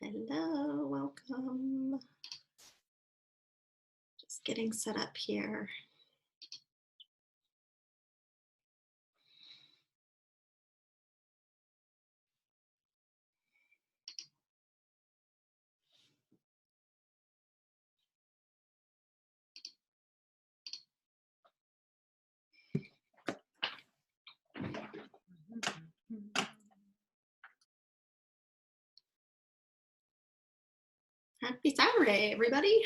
Hello, welcome. Just getting set up here. Happy Saturday, everybody.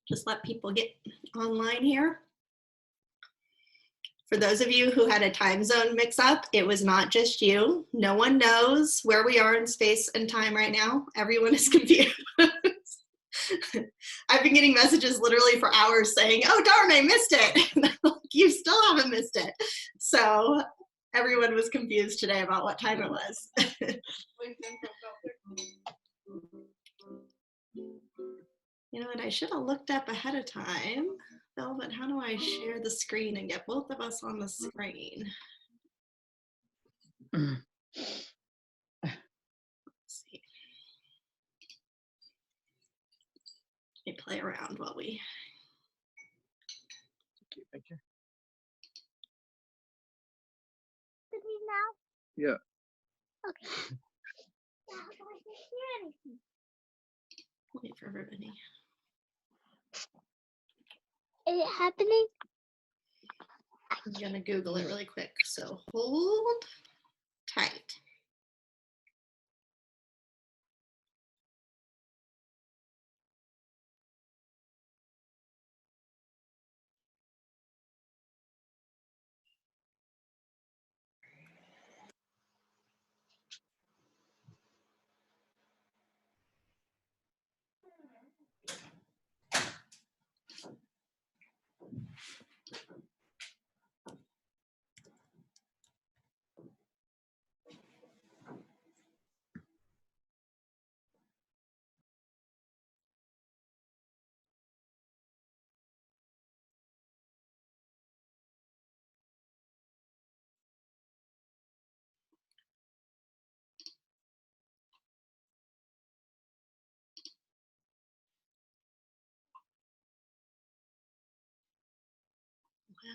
Just let people get online here. For those of you who had a time zone mix up, it was not just you. No one knows where we are in space and time right now. Everyone is confused. I've been getting messages literally for hours saying, oh darn, I missed it. You still haven't missed it. So everyone was confused today about what time it was. You know what, I should have looked up ahead of time. Velvet, how do I share the screen and get both of us on the screen? Let's see. Let me play around while we. Thank you. Did we now? Yeah. Okay. Now I can hear anything. Wait for everybody. Is it happening? I'm gonna Google it really quick, so hold tight.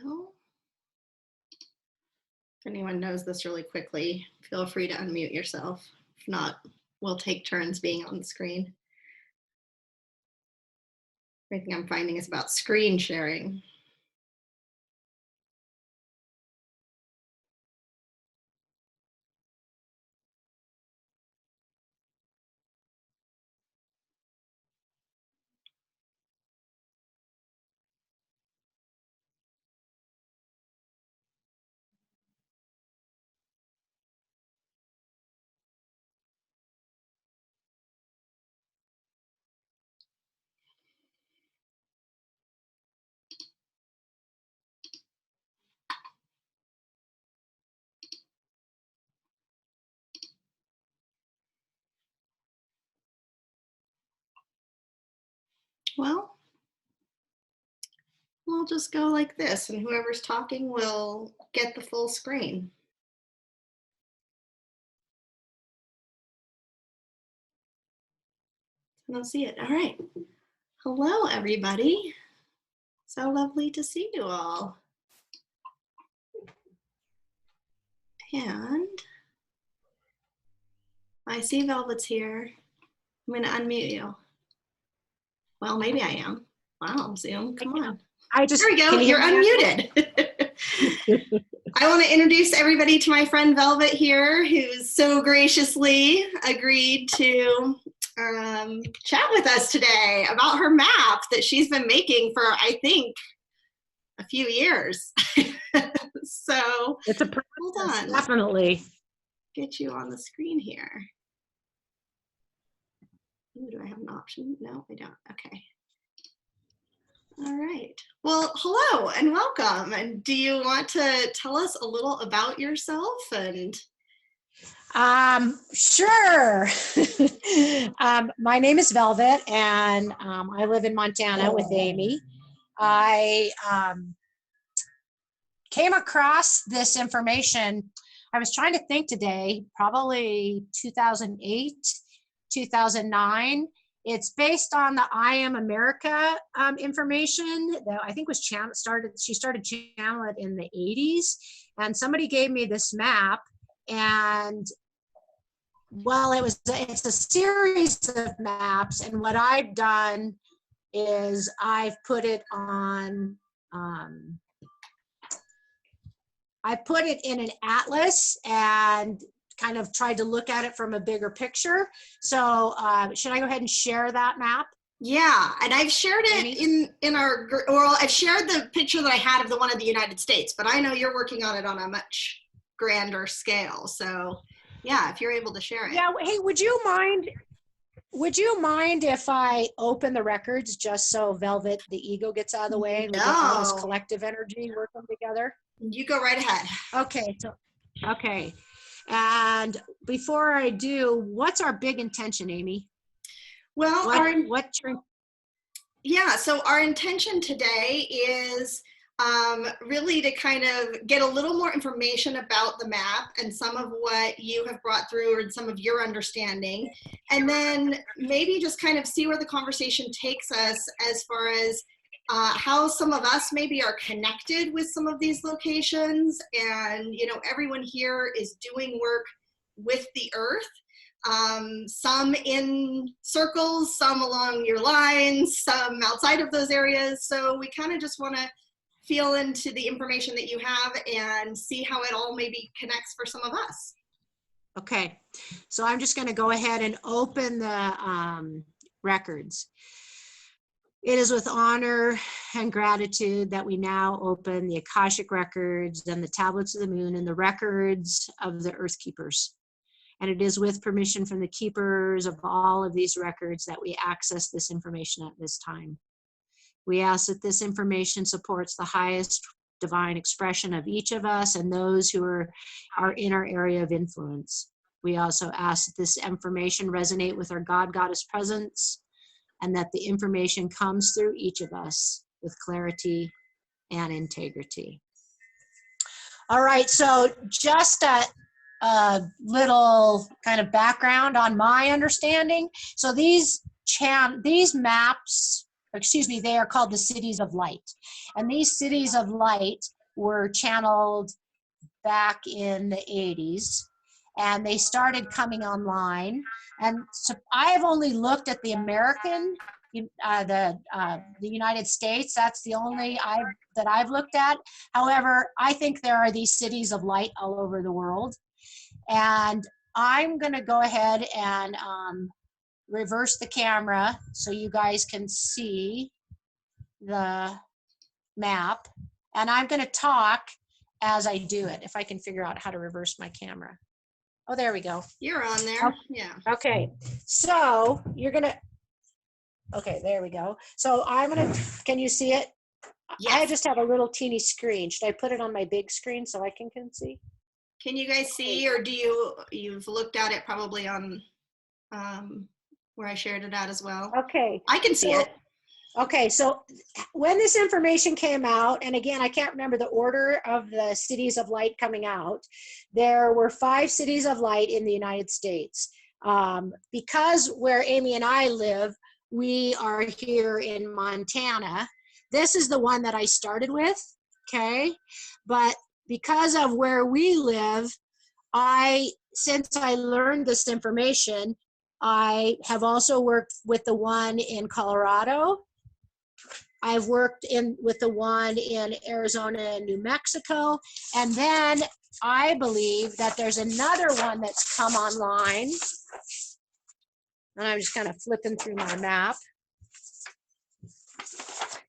Well, if anyone knows this really quickly, feel free to unmute yourself. If not, we'll take turns being on the screen. Everything I'm finding is about screen sharing. Well, we'll just go like this, and whoever's talking will get the full screen. I don't see it. All right. Hello, everybody. So lovely to see you all. And I see Velvet's here. I'm going to unmute you. Well, maybe I am. Wow, Zoom, come on. There we go, you're unmuted. I want to introduce everybody to my friend Velvet here, who's so graciously agreed to chat with us today about her map that she's been making for, I think, a few years. So it's a process, hold on. Definitely. Get you on the screen here. Ooh, do I have an option? No, I don't. Okay. All right. Well, hello and welcome. And do you want to tell us a little about yourself? And Sure. My name is Velvet, and I live in Montana with Amy. I came across this information I was trying to think today, probably 2008, 2009. It's based on the I Am America information that I think was she started channel it in the 80s. And somebody gave me this map, and well, it's a series of maps. And what I've done is I've put it on, I put it in an atlas and kind of tried to look at it from a bigger picture. So should I go ahead and share that map? Yeah, and I've shared it in our, well, I've shared the picture that I had of the one of the United States, but I know you're working on it on a much grander scale. So yeah, if you're able to share it. Yeah, hey, would you mind if I open the records just so Velvet, the ego, gets out of the way and we get all this collective energy working together? You go right ahead. Okay. And before I do, what's our big intention, Amy? Well, yeah, so our intention today is really to kind of get a little more information about the map and some of what you have brought through and some of your understanding, and then maybe just kind of see where the conversation takes us as far as how some of us maybe are connected with some of these locations. And, you know, everyone here is doing work with the earth. Some in circles, some along your lines, some outside of those areas. So we kind of just want to feel into the information that you have and see how it all maybe connects for some of us. Okay, so I'm just going to go ahead and open the records. It is with honor and gratitude that we now open the Akashic records and the tablets of the moon and the records of the Earth Keepers. And it is with permission from the keepers of all of these records that we access this information at this time. We ask that this information supports the highest divine expression of each of us and those who are in our area of influence. We also ask that this information resonate with our God-Goddess presence, and that the information comes through each of us with clarity and integrity. All right, so just a little kind of background on my understanding. So these maps, they are called the Cities of Light. And these Cities of Light were channeled back in the 80s, and they started coming online. And so I've only looked at the American, the United States. That's the only that I've looked at. However, I think there are these cities of light all over the world. And I'm going to go ahead and reverse the camera so you guys can see the map. And I'm going to talk as I do it, if I can figure out how to reverse my camera. Oh, there we go. You're on there. Yeah. Okay. So you're going to, okay, there we go. So I'm going to, can you see it? Yes. I just have a little teeny screen. Should I put it on my big screen so I can see? Can you guys see, or do you've looked at it probably on where I shared it at as well? Okay. I can see it. Okay, so when this information came out, and again, I can't remember the order of the cities of light coming out, there were 5 cities of light in the United States. Because where Amy and I live, we are here in Montana. This is the one that I started with, okay? But because of where we live, since I learned this information, I have also worked with the one in Colorado. I've worked with the one in Arizona and New Mexico. And then I believe that there's another one that's come online. And I'm just kind of flipping through my map.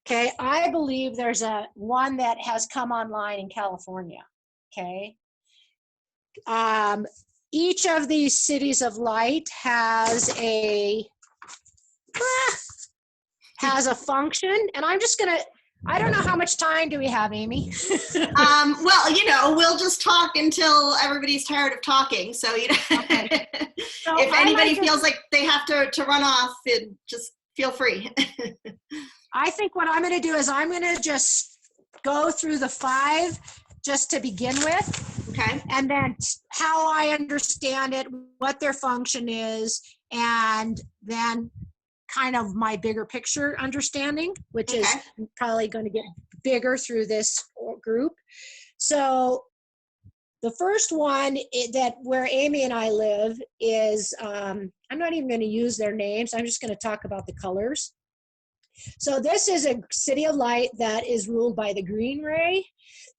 Okay, I believe there's one that has come online in California. Okay. Each of these cities of light has a function, and I'm just gonna, I don't know how much time do we have, Amy? Well, you know, we'll just talk until everybody's tired of talking. So, you know, okay. So if anybody feels like they have to run off, just feel free. I think what I'm gonna do is I'm gonna just go through the 5 just to begin with. Okay. And then how I understand it, what their function is, and then kind of my bigger picture understanding, which is probably going to get bigger through this group. So the first one that where Amy and I live is, I'm not even going to use their names. I'm just going to talk about the colors. So this is a city of light that is ruled by the green ray.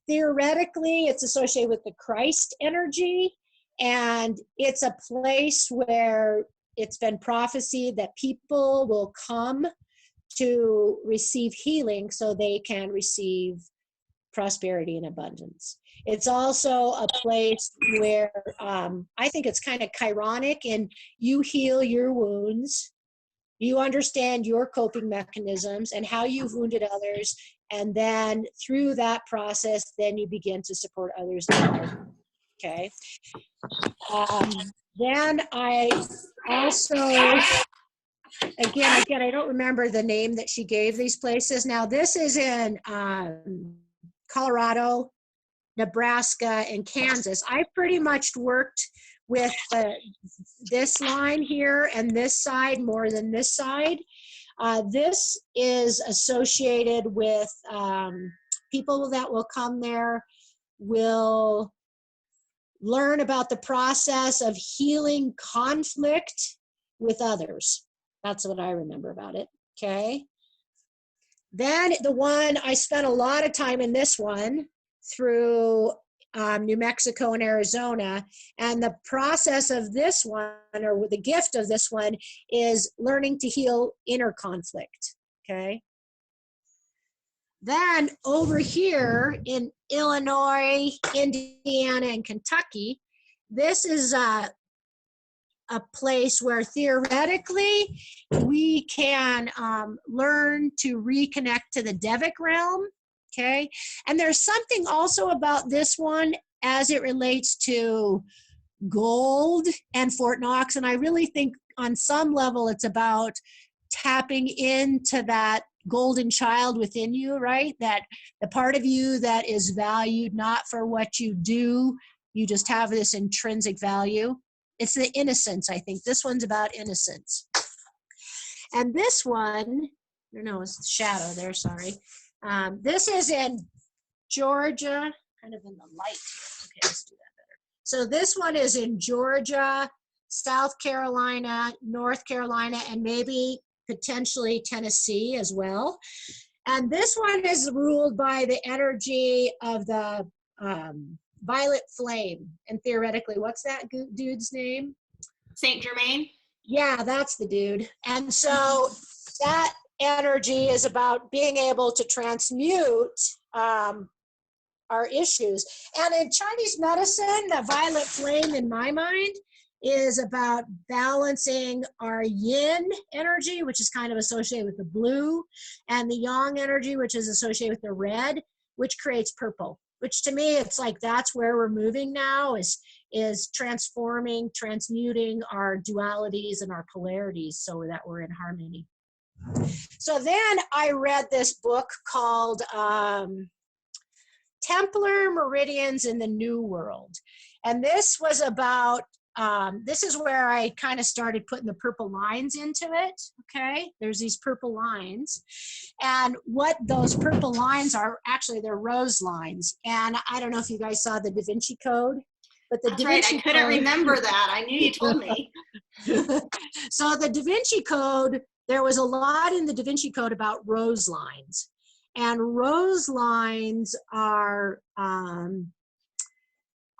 Theoretically, it's associated with the Christ energy, and it's a place where it's been prophesied that people will come to receive healing so they can receive prosperity and abundance. It's also a place where I think it's kind of chironic, and you heal your wounds. You understand your coping mechanisms and how you've wounded others. And then through that process, then you begin to support others. Okay. Then I also, again, I don't remember the name that she gave these places. Now this is in Colorado, Nebraska, and Kansas. I pretty much worked with this line here and this side more than this side. This is associated with people that will come there will learn about the process of healing conflict with others. That's what I remember about it, okay? Then the one, I spent a lot of time in this one through New Mexico and Arizona. And the process of this one, or the gift of this one, is learning to heal inner conflict, okay? Then over here in Illinois, Indiana, and Kentucky, this is a place where theoretically we can learn to reconnect to the Devic realm. Okay, and there's something also about this one as it relates to gold and Fort Knox, and I really think on some level it's about tapping into that golden child within you, right? That the part of you that is valued not for what you do, you just have this intrinsic value. It's the innocence, I think. This one's about innocence. And this one, no, it's the shadow there, sorry. This is in Georgia, kind of in the light here. Okay, let's do that better. So this one is in Georgia, South Carolina, North Carolina, and maybe potentially Tennessee as well. And this one is ruled by the energy of the violet flame. And theoretically, what's that dude's name? Saint Germain? Yeah, that's the dude. And so that energy is about being able to transmute our issues. And in Chinese medicine, the violet flame, in my mind, is about balancing our yin energy, which is kind of associated with the blue, and the yang energy, which is associated with the red, which creates purple. Which to me, it's like that's where we're moving now, is transforming, transmuting our dualities and our polarities so that we're in harmony. So then I read this book called Templar, Meridians in the New World. And this was about, this is where I kind of started putting the purple lines into it, okay? There's these purple lines. And what those purple lines are, actually they're rose lines. And I don't know if you guys saw the Da Vinci Code, but the That's Da right, Vinci I couldn't Code, remember that. I knew you told me. So the Da Vinci Code, there was a lot in the Da Vinci Code about rose lines. And rose lines are, I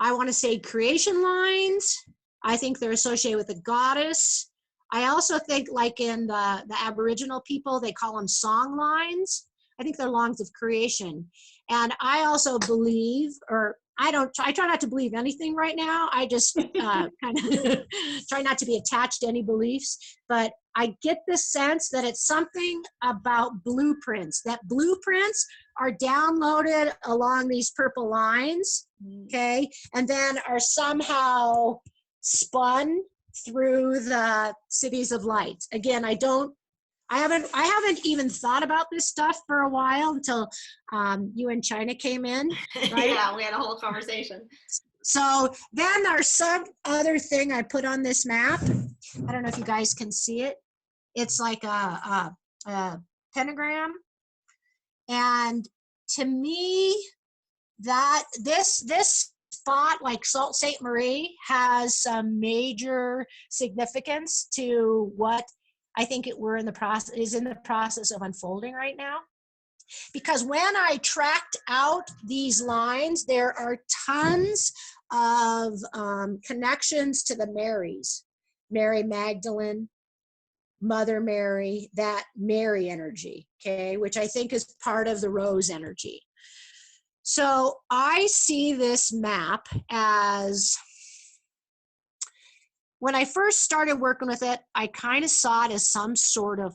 want to say creation lines. I think they're associated with the goddess. I also think like in the Aboriginal people, they call them song lines. I think they're lines of creation. And I also believe, or I try not to believe anything right now. I just kind of try not to be attached to any beliefs, but I get the sense that it's something about blueprints, that blueprints are downloaded along these purple lines, okay, and then are somehow spun through the cities of light. Again, I haven't even thought about this stuff for a while until you and China came in, right? Yeah, we had a whole conversation. So then there's some other thing I put on this map. I don't know if you guys can see it. It's like a pentagram. And to me, that this spot, like Sault Ste. Marie, has some major significance to what I think we're in the process of unfolding right now. Because when I tracked out these lines, there are tons of connections to the Marys, Mary Magdalene, Mother Mary, that Mary energy, okay, which I think is part of the Rose energy. So I see this map as, when I first started working with it, I kind of saw it as some sort of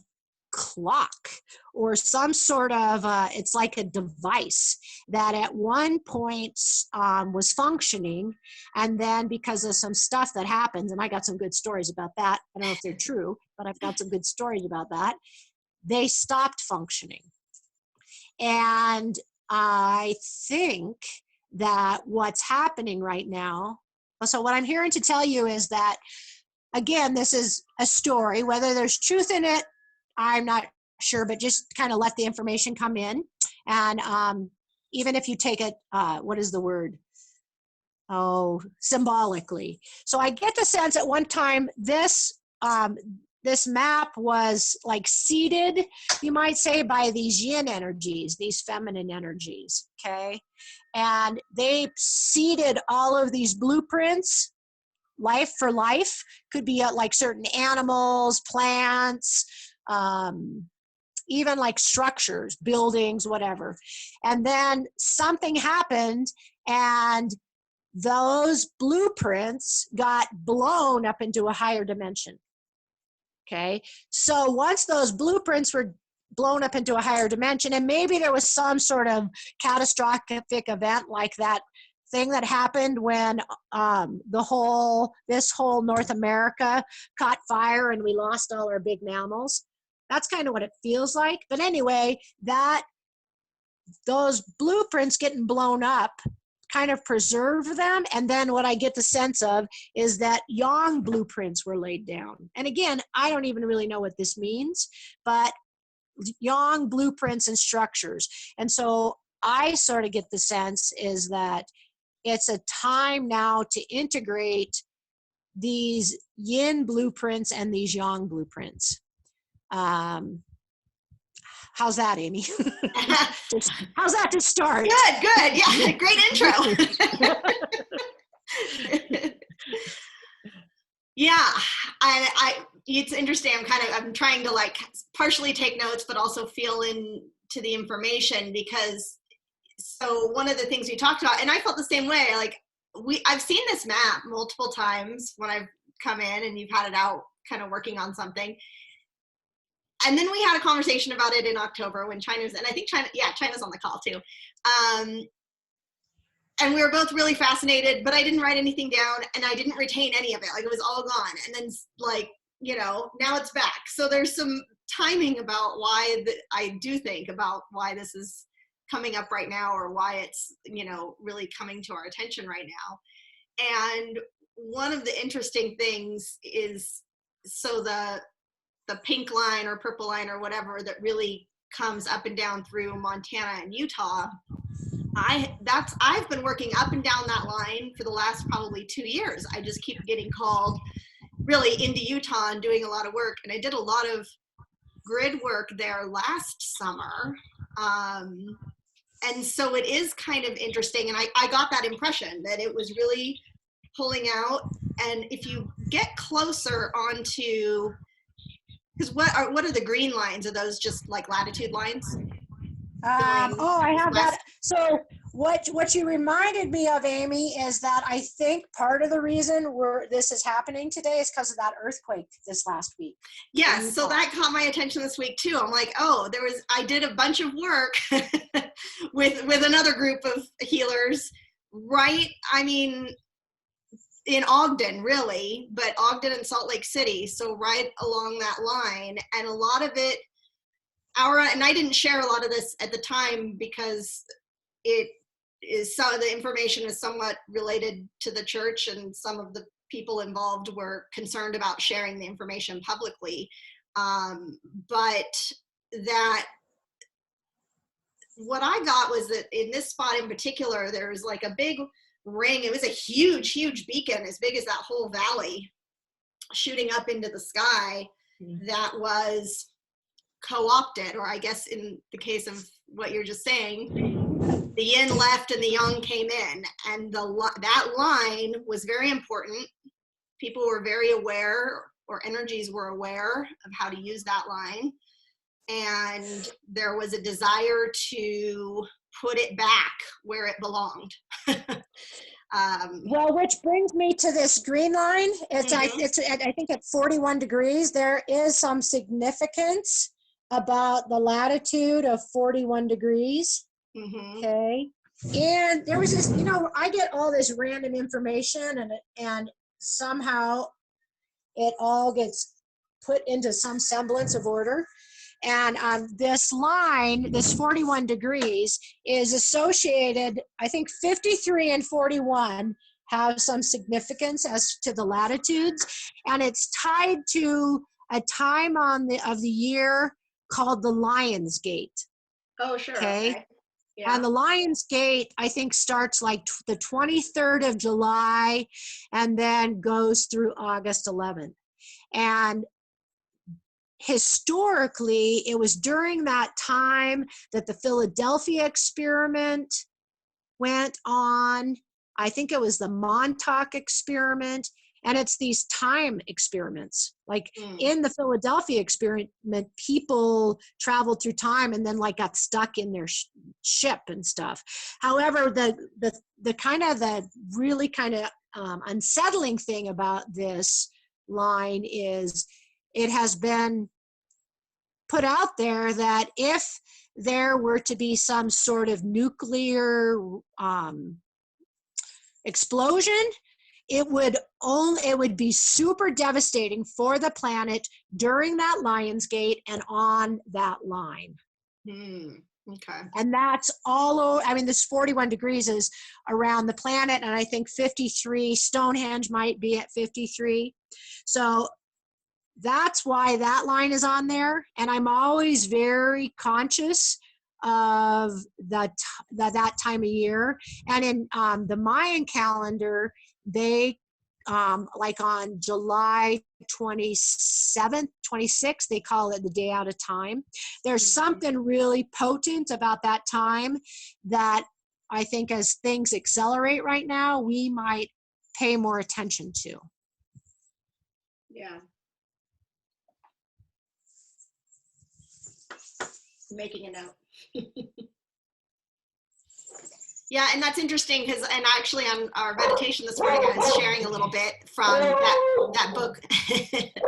clock or some sort of, it's like a device that at one point was functioning. And then because of some stuff that happens, and I got some good stories about that. I don't know if they're true, but I've got some good stories about that. They stopped functioning. And I think that what's happening right now, so what I'm hearing to tell you is that, again, this is a story. Whether there's truth in it, I'm not sure, but just kind of let the information come in. And even if you take it, what is the word? Oh, symbolically. So I get the sense at one time this map was like seeded, you might say, by these yin energies, these feminine energies, okay? And they seeded all of these blueprints, life for life, could be like certain animals, plants, even like structures, buildings, whatever. And then something happened and those blueprints got blown up into a higher dimension. Okay, so once those blueprints were blown up into a higher dimension, and maybe there was some sort of catastrophic event like that thing that happened when this whole North America caught fire and we lost all our big mammals. That's kind of what it feels like. But anyway, those blueprints getting blown up kind of preserve them. And then what I get the sense of is that yang blueprints were laid down. And again, I don't even really know what this means, but yang blueprints and structures. And so I sort of get the sense is that it's a time now to integrate these yin blueprints and these yang blueprints. How's that, Amy? How's that to start? Good. Yeah, great intro. Yeah, it's interesting. I'm trying to like partially take notes, but also feel into the information because. So one of the things we talked about, and I felt the same way. Like I've seen this map multiple times when I've come in and you've had it out, kind of working on something. And then we had a conversation about it in October when China's, and I think China's on the call too. And we were both really fascinated, but I didn't write anything down and I didn't retain any of it. Like it was all gone. And then like, now it's back. So there's some timing about why I do think about why this is coming up right now or why it's, really coming to our attention right now. And one of the interesting things is, so the pink line or purple line or whatever that really comes up and down through Montana and Utah, I've been working up and down that line for the last probably 2 years. I just keep getting called really into Utah and doing a lot of work. And I did a lot of grid work there last summer. And so it is kind of interesting. And I got that impression that it was really pulling out. And if you get closer onto, because what are the green lines? Are those just like latitude lines? I have that. So what you reminded me of, Amy, is that I think part of the reason this is happening today is because of that earthquake this last week. Yes, so that caught my attention this week too. I'm like, I did a bunch of work with another group of healers, right? I mean, in Ogden, really, but Ogden and Salt Lake City, so right along that line. And a lot of it, and I didn't share a lot of this at the time because it some of the information is somewhat related to the church, and some of the people involved were concerned about sharing the information publicly. But that what I got was that in this spot in particular, there was like a big ring. It was a huge, huge beacon as big as that whole valley shooting up into the sky that was co-opted, or I guess in the case of what you're just saying, the yin left and the yang came in, and that line was very important. People were very aware, or energies were aware of how to use that line, and there was a desire to put it back where it belonged. Well, which brings me to this green line. It's I think at 41 degrees, there is some significance about the latitude of 41 degrees. Okay. And there was this, I get all this random information, and somehow it all gets put into some semblance of order. And this line, this 41 degrees, is associated, I think 53 and 41 have some significance as to the latitudes. And it's tied to a time of the year called the Lion's Gate. Oh, sure. Okay. Yeah. And the Lion's Gate, I think, starts like the 23rd of July and then goes through August 11th. And historically, it was during that time that the Philadelphia experiment went on. I think it was the Montauk experiment. And it's these time experiments. Like in the Philadelphia experiment, people traveled through time and then like got stuck in their ship and stuff. However, the really kind of unsettling thing about this line is it has been put out there that if there were to be some sort of nuclear explosion, it would be super devastating for the planet during that Lion's Gate and on that line. Okay. And that's all over. I mean, this 41 degrees is around the planet, and I think 53, Stonehenge might be at 53. So that's why that line is on there. And I'm always very conscious of that time of year. And in the Mayan calendar, they like on July 27th, 26th, they call it the day out of time. There's something really potent about that time that I think as things accelerate right now, we might pay more attention to. Yeah. Making a note. Yeah, and that's interesting because, and actually on our meditation this morning, I was sharing a little bit from that book,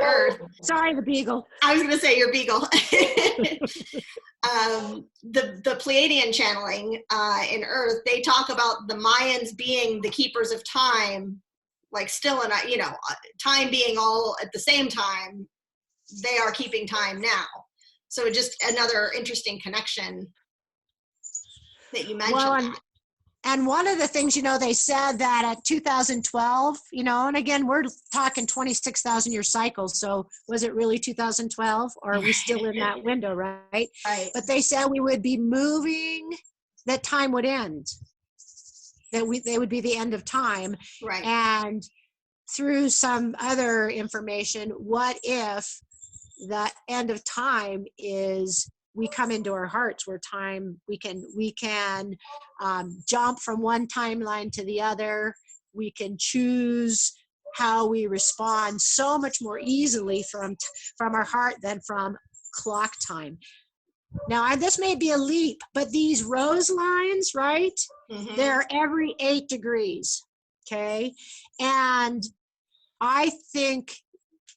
Earth. Sorry, the beagle. I was going to say your beagle. The Pleiadian channeling in Earth, they talk about the Mayans being the keepers of time, like still in time being all at the same time. They are keeping time now. So just another interesting connection that you mentioned. Well, and one of the things, they said that at 2012, and again, we're talking 26,000 year cycles. So was it really 2012 or are we still in that window, right? Right. But they said we would be moving, that time would end, they would be the end of time. Right. And through some other information, what if the end of time is we come into our hearts where time, we can jump from one timeline to the other. We can choose how we respond so much more easily from our heart than from clock time. Now, this may be a leap, but these rose lines, right? Mm-hmm. They're every 8 degrees, okay? And I think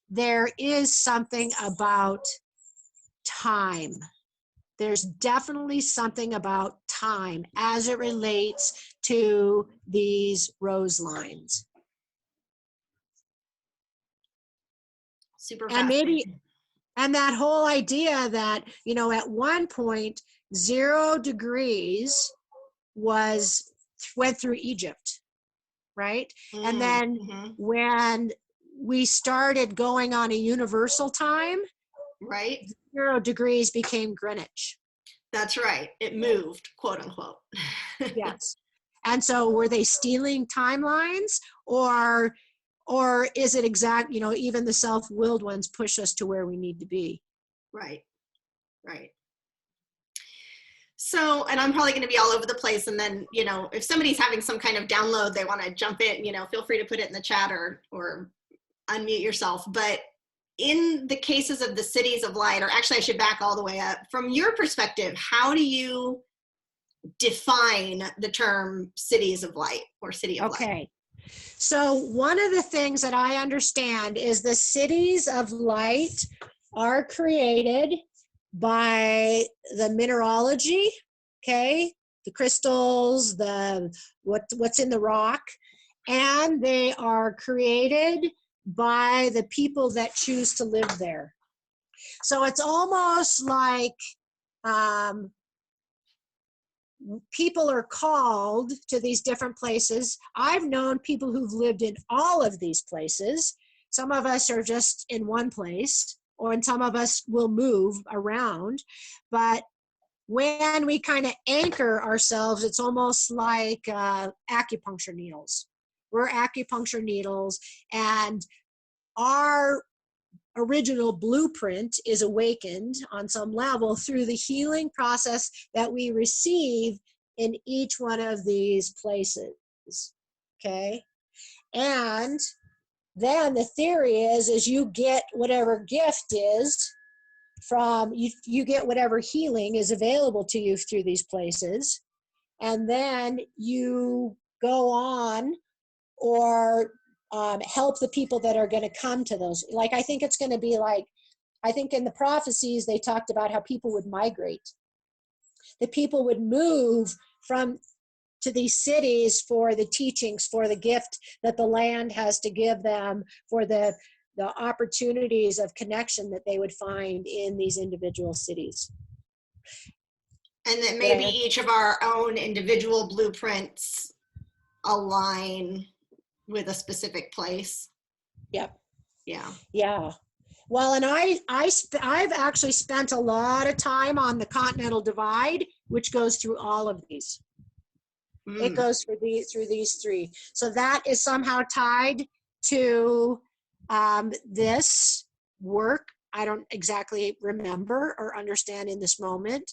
there is something about time. There's definitely something about time as it relates to these rose lines. Super fascinating. And that whole idea that, at one point, 0 degrees was went through Egypt, right? And then when we started going on a universal time, right, 0 degrees became Greenwich. That's right. It moved, quote unquote. Yes. And so were they stealing timelines, or is it exact, even the self-willed ones push us to where we need to be? Right. So, and I'm probably going to be all over the place. And then, if somebody's having some kind of download, they want to jump in, feel free to put it in the chat or unmute yourself. But in the cases of the cities of light, or actually I should back all the way up, from your perspective, how do you define the term cities of light or city of light? Okay. So one of the things that I understand is the cities of light are created by the mineralogy, okay, the crystals, what's in the rock, and they are created by the people that choose to live there. So it's almost like people are called to these different places. I've known people who've lived in all of these places. Some of us are just in one place, and some of us will move around. But when we kind of anchor ourselves, it's almost like acupuncture needles. We're acupuncture needles, and our original blueprint is awakened on some level through the healing process that we receive in each one of these places. Okay. And then the theory is you get whatever gift is from, you get whatever healing is available to you through these places. And then you go on or help the people that are going to come to those. Like, I think it's going to be like, I think in the prophecies, they talked about how people would migrate. The people would move to these cities for the teachings, for the gift that the land has to give them, for the opportunities of connection that they would find in these individual cities. And that maybe each of our own individual blueprints align with a specific place. Yep. Yeah. Yeah. Well, and I've actually spent a lot of time on the Continental Divide, which goes through all of these. It goes through these 3. So that is somehow tied to this work. I don't exactly remember or understand in this moment.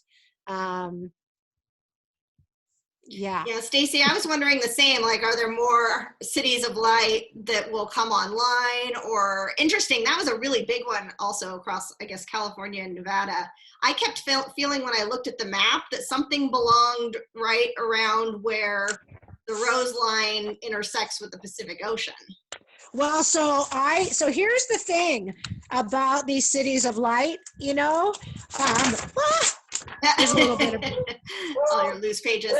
Yeah, Stacy, I was wondering the same, like, are there more cities of light that will come online? Or interesting, that was a really big one also across, I guess, California and Nevada. I kept feeling when I looked at the map that something belonged right around where the Rose Line intersects with the Pacific Ocean. Well, so here's the thing about these cities of light, there's a little bit of all your loose pages.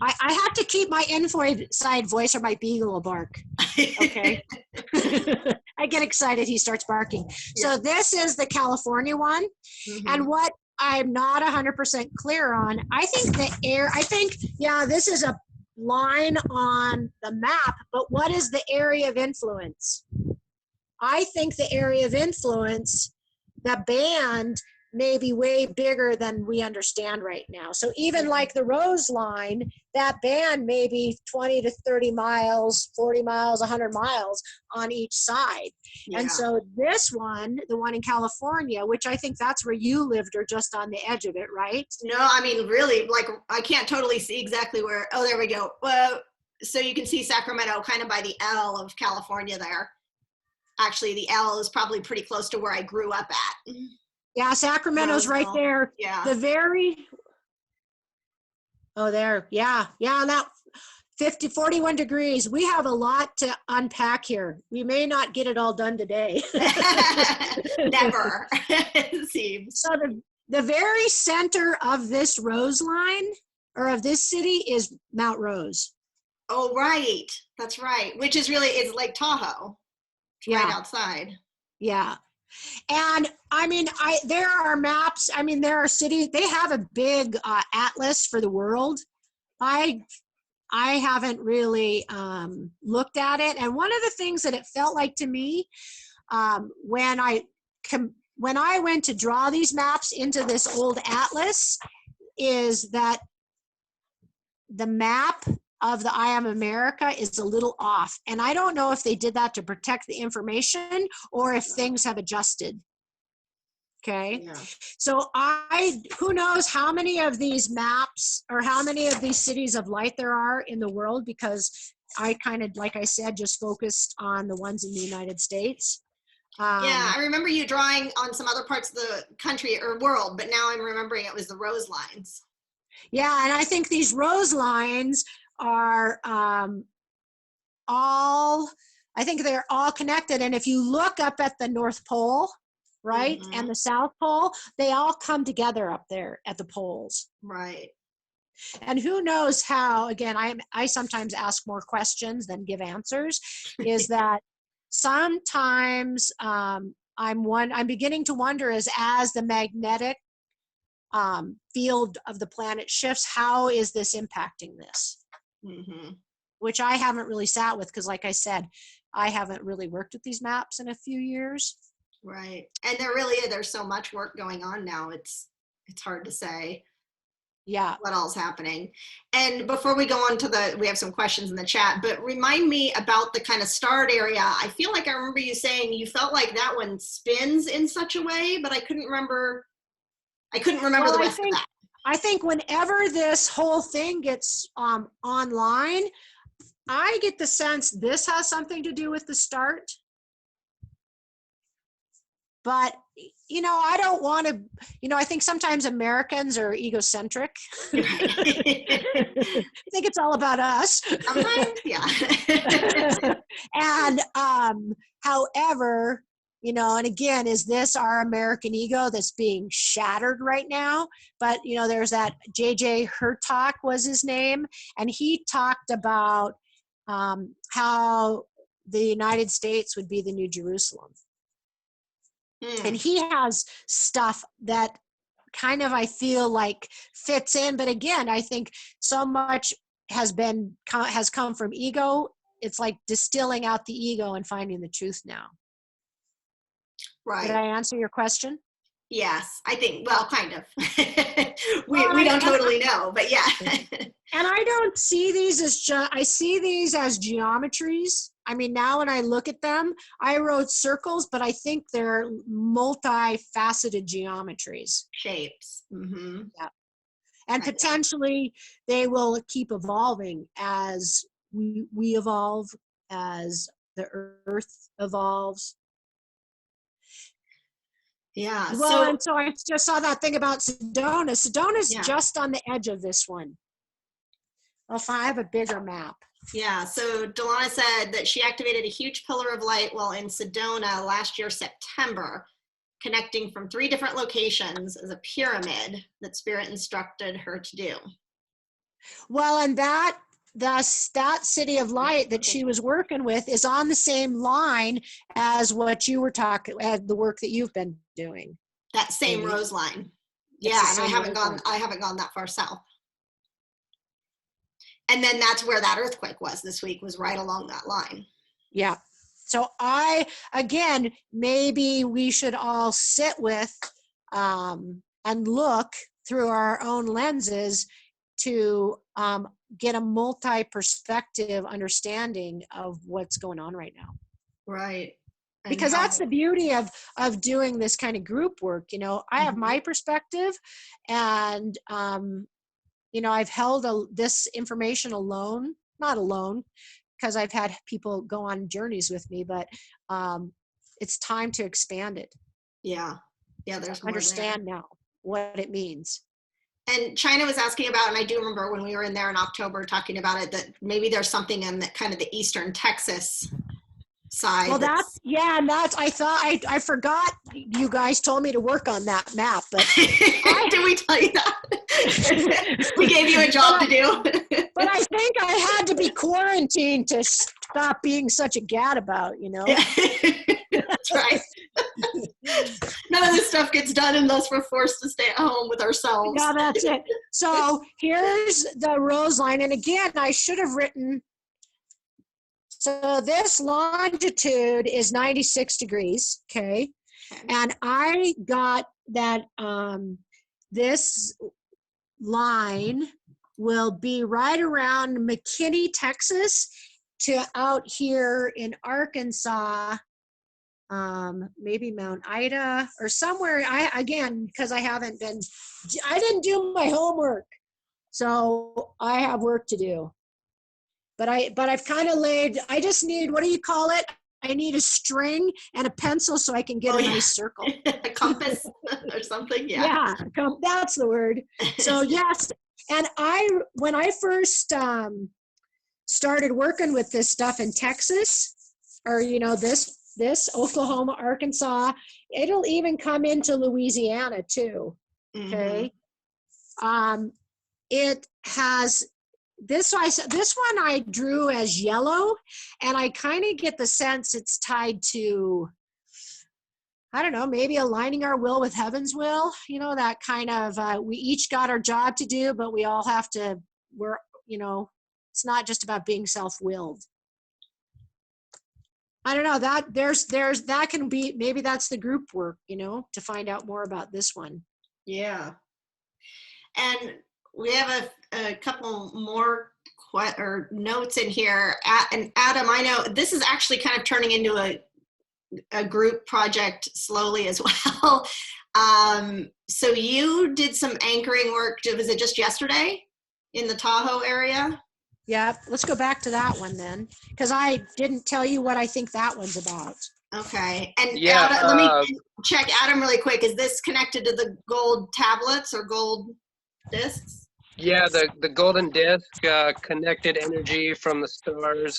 I have to keep my inside voice or my beagle will bark. Okay. I get excited, he starts barking. Yeah. So this is the California one. And what I'm not 100% clear on, I think this is a line on the map, but what is the area of influence? I think the area of influence, the band may be way bigger than we understand right now. So even like the Rose Line, that band may be 20 to 30 miles, 40 miles, 100 miles on each side. Yeah. And so this one, the one in California, which I think that's where you lived or just on the edge of it, right? No, I mean, really, like, I can't totally see exactly where. Oh, there we go. Well, so you can see Sacramento kind of by the L of California there. Actually, the L is probably pretty close to where I grew up at. Yeah, Sacramento's right there. Yeah. There. Yeah. That 41 degrees. We have a lot to unpack here. We may not get it all done today. Never, it seems. So the very center of this Rose Line, or of this city, is Mount Rose. Oh, right. That's right. Which is it's Lake Tahoe. It's right outside. Yeah. And I mean, there are maps. I mean, there are cities. They have a big atlas for the world. I I haven't really looked at it. And one of the things that it felt like to me when I went to draw these maps into this old atlas is that the map of the I Am America is a little off. And I don't know if they did that to protect the information or if things have adjusted. Okay. Yeah. So who knows how many of these maps or how many of these cities of light there are in the world, because I kind of, like I said, just focused on the ones in the United States. Yeah, I remember you drawing on some other parts of the country or world, but now I'm remembering it was the rose lines. Yeah, and I think these rose lines are I think they're all connected. And if you look up at the North Pole, right, and the South Pole, they all come together up there at the poles. Right. And who knows how, again, I sometimes ask more questions than give answers, is that sometimes I'm beginning to wonder as the magnetic field of the planet shifts, how is this impacting this? Which I haven't really sat with, because like I said, I haven't really worked with these maps in a few years. Right. And there's so much work going on now. It's hard to say. Yeah. What all's happening. And before we go on to we have some questions in the chat, but remind me about the kind of starred area. I feel like I remember you saying you felt like that one spins in such a way, but I couldn't remember the rest of that. I think whenever this whole thing gets online, I get the sense this has something to do with the start. But, I don't want to, I think sometimes Americans are egocentric. I think it's all about us. Sometimes, yeah. And however, and again, is this our American ego that's being shattered right now? But, there's that J.J. Hurtak was his name, and he talked about how the United States would be the New Jerusalem. And he has stuff that kind of, I feel like, fits in. But again, I think so much has come from ego. It's like distilling out the ego and finding the truth now. Right. Did I answer your question? Yes, I think, well, kind of. we don't totally know, but yeah. And I don't see these I see these as geometries. I mean, now when I look at them, I wrote circles, but I think they're multifaceted geometries. Shapes. Yeah. And potentially they will keep evolving as we evolve, as the earth evolves. Yeah. Well, and so I just saw that thing about Sedona. Sedona's just on the edge of this one. If I have a bigger map. Yeah, so Delana said that she activated a huge pillar of light while in Sedona last year, September, connecting from 3 different locations as a pyramid that Spirit instructed her to do. Well, and that city of light that she was working with is on the same line as what you were talking, the work that you've been doing. That same rose line. Yeah, and I haven't gone that far south. And then that's where that earthquake was this week, was right along that line. Yeah. So again, maybe we should all sit with and look through our own lenses to get a multi-perspective understanding of what's going on right now. Right. And because that's the beauty of doing this kind of group work. I have my perspective, and I've held this information alone, not alone, because I've had people go on journeys with me, but it's time to expand it. Yeah. There's more understand there. Now what it means. And China was asking about, and I do remember when we were in there in October talking about it, that maybe there's something in that kind of the eastern Texas side. Well, I forgot you guys told me to work on that map, but did we tell you that? We gave you a job to do. But I think I had to be quarantined to stop being such a gadabout, you know? That's right. None of this stuff gets done unless we're forced to stay at home with ourselves. Yeah, that's it. So here's the rose line. And again, I should have written, so this longitude is 96 degrees, okay? And I got that this line will be right around McKinney, Texas, to out here in Arkansas, maybe Mount Ida or somewhere. Because I didn't do my homework, so I have work to do. But I've kind of I just need, what do you call it? I need a string and a pencil so I can get a nice circle. A compass or something, yeah. Yeah, that's the word. So yes, and when I first started working with this stuff in Texas, or this Oklahoma, Arkansas, it'll even come into Louisiana too. Okay. It has this one I drew as yellow, and I kind of get the sense it's tied to, I don't know, maybe aligning our will with heaven's will, that kind of, we each got our job to do, but we all have to, it's not just about being self-willed. I don't know, that can be, maybe that's the group work, to find out more about this one. Yeah. And we have a couple more notes in here. And Adam, I know this is actually kind of turning into a group project slowly as well. So you did some anchoring work, was it just yesterday in the Tahoe area? Yeah, let's go back to that one then, because I didn't tell you what I think that one's about. Okay, and yeah, Adam, let me check Adam really quick. Is this connected to the gold tablets or gold discs? Yeah, the golden disc connected energy from the stars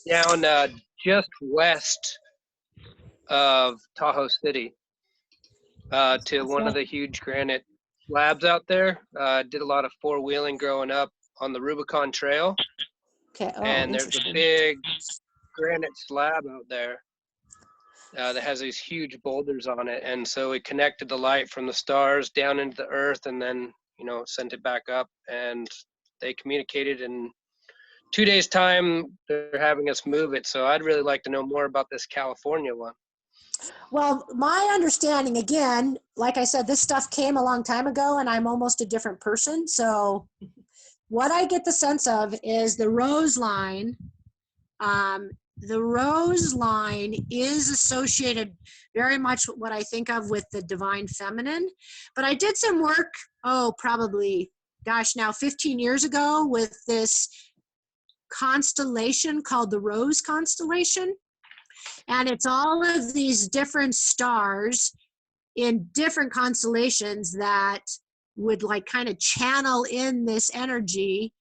down just west of Tahoe City to one of the huge granite slabs out there. Did a lot of four-wheeling growing up on the Rubicon Trail. Okay. Oh, and there's a big granite slab out there that has these huge boulders on it. And so we connected the light from the stars down into the earth and then, sent it back up, and they communicated in 2 days' time. They're having us move it. So I'd really like to know more about this California one. Well, my understanding, again, like I said, this stuff came a long time ago and I'm almost a different person. So what I get the sense of is the rose line. The rose line is associated very much with what I think of with the divine feminine. But I did some work, probably, now 15 years ago with this constellation called the Rose Constellation. And it's all of these different stars in different constellations that would kind of channel in this energy.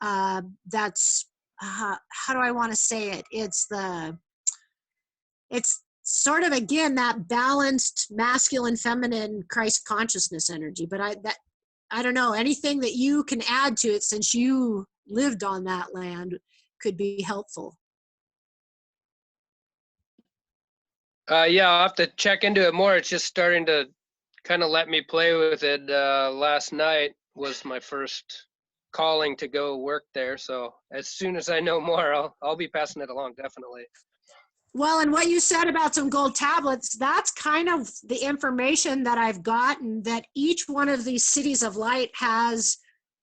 That's, how do I want to say it? It's sort of, again, that balanced masculine, feminine Christ consciousness energy. But I don't know, anything that you can add to it since you lived on that land could be helpful. Yeah, I'll have to check into it more. It's just starting to kind of let me play with it. Last night was my first calling to go work there. So as soon as I know more, I'll be passing it along, definitely. Well, and what you said about some gold tablets, that's kind of the information that I've gotten, that each one of these cities of light has,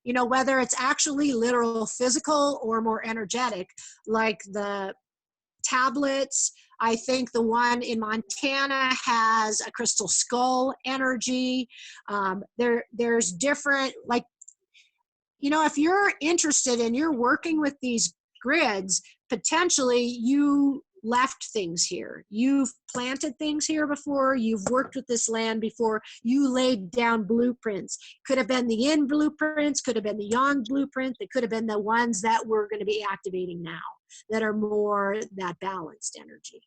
whether it's actually literal physical or more energetic, like the tablets. I think the one in Montana has a crystal skull energy. There's different, if you're interested and you're working with these grids, potentially you left things here. You've planted things here before. You've worked with this land before. You laid down blueprints. Could have been the yin blueprints, could have been the yang blueprint. They could have been the ones that we're going to be activating now that are more that balanced energy.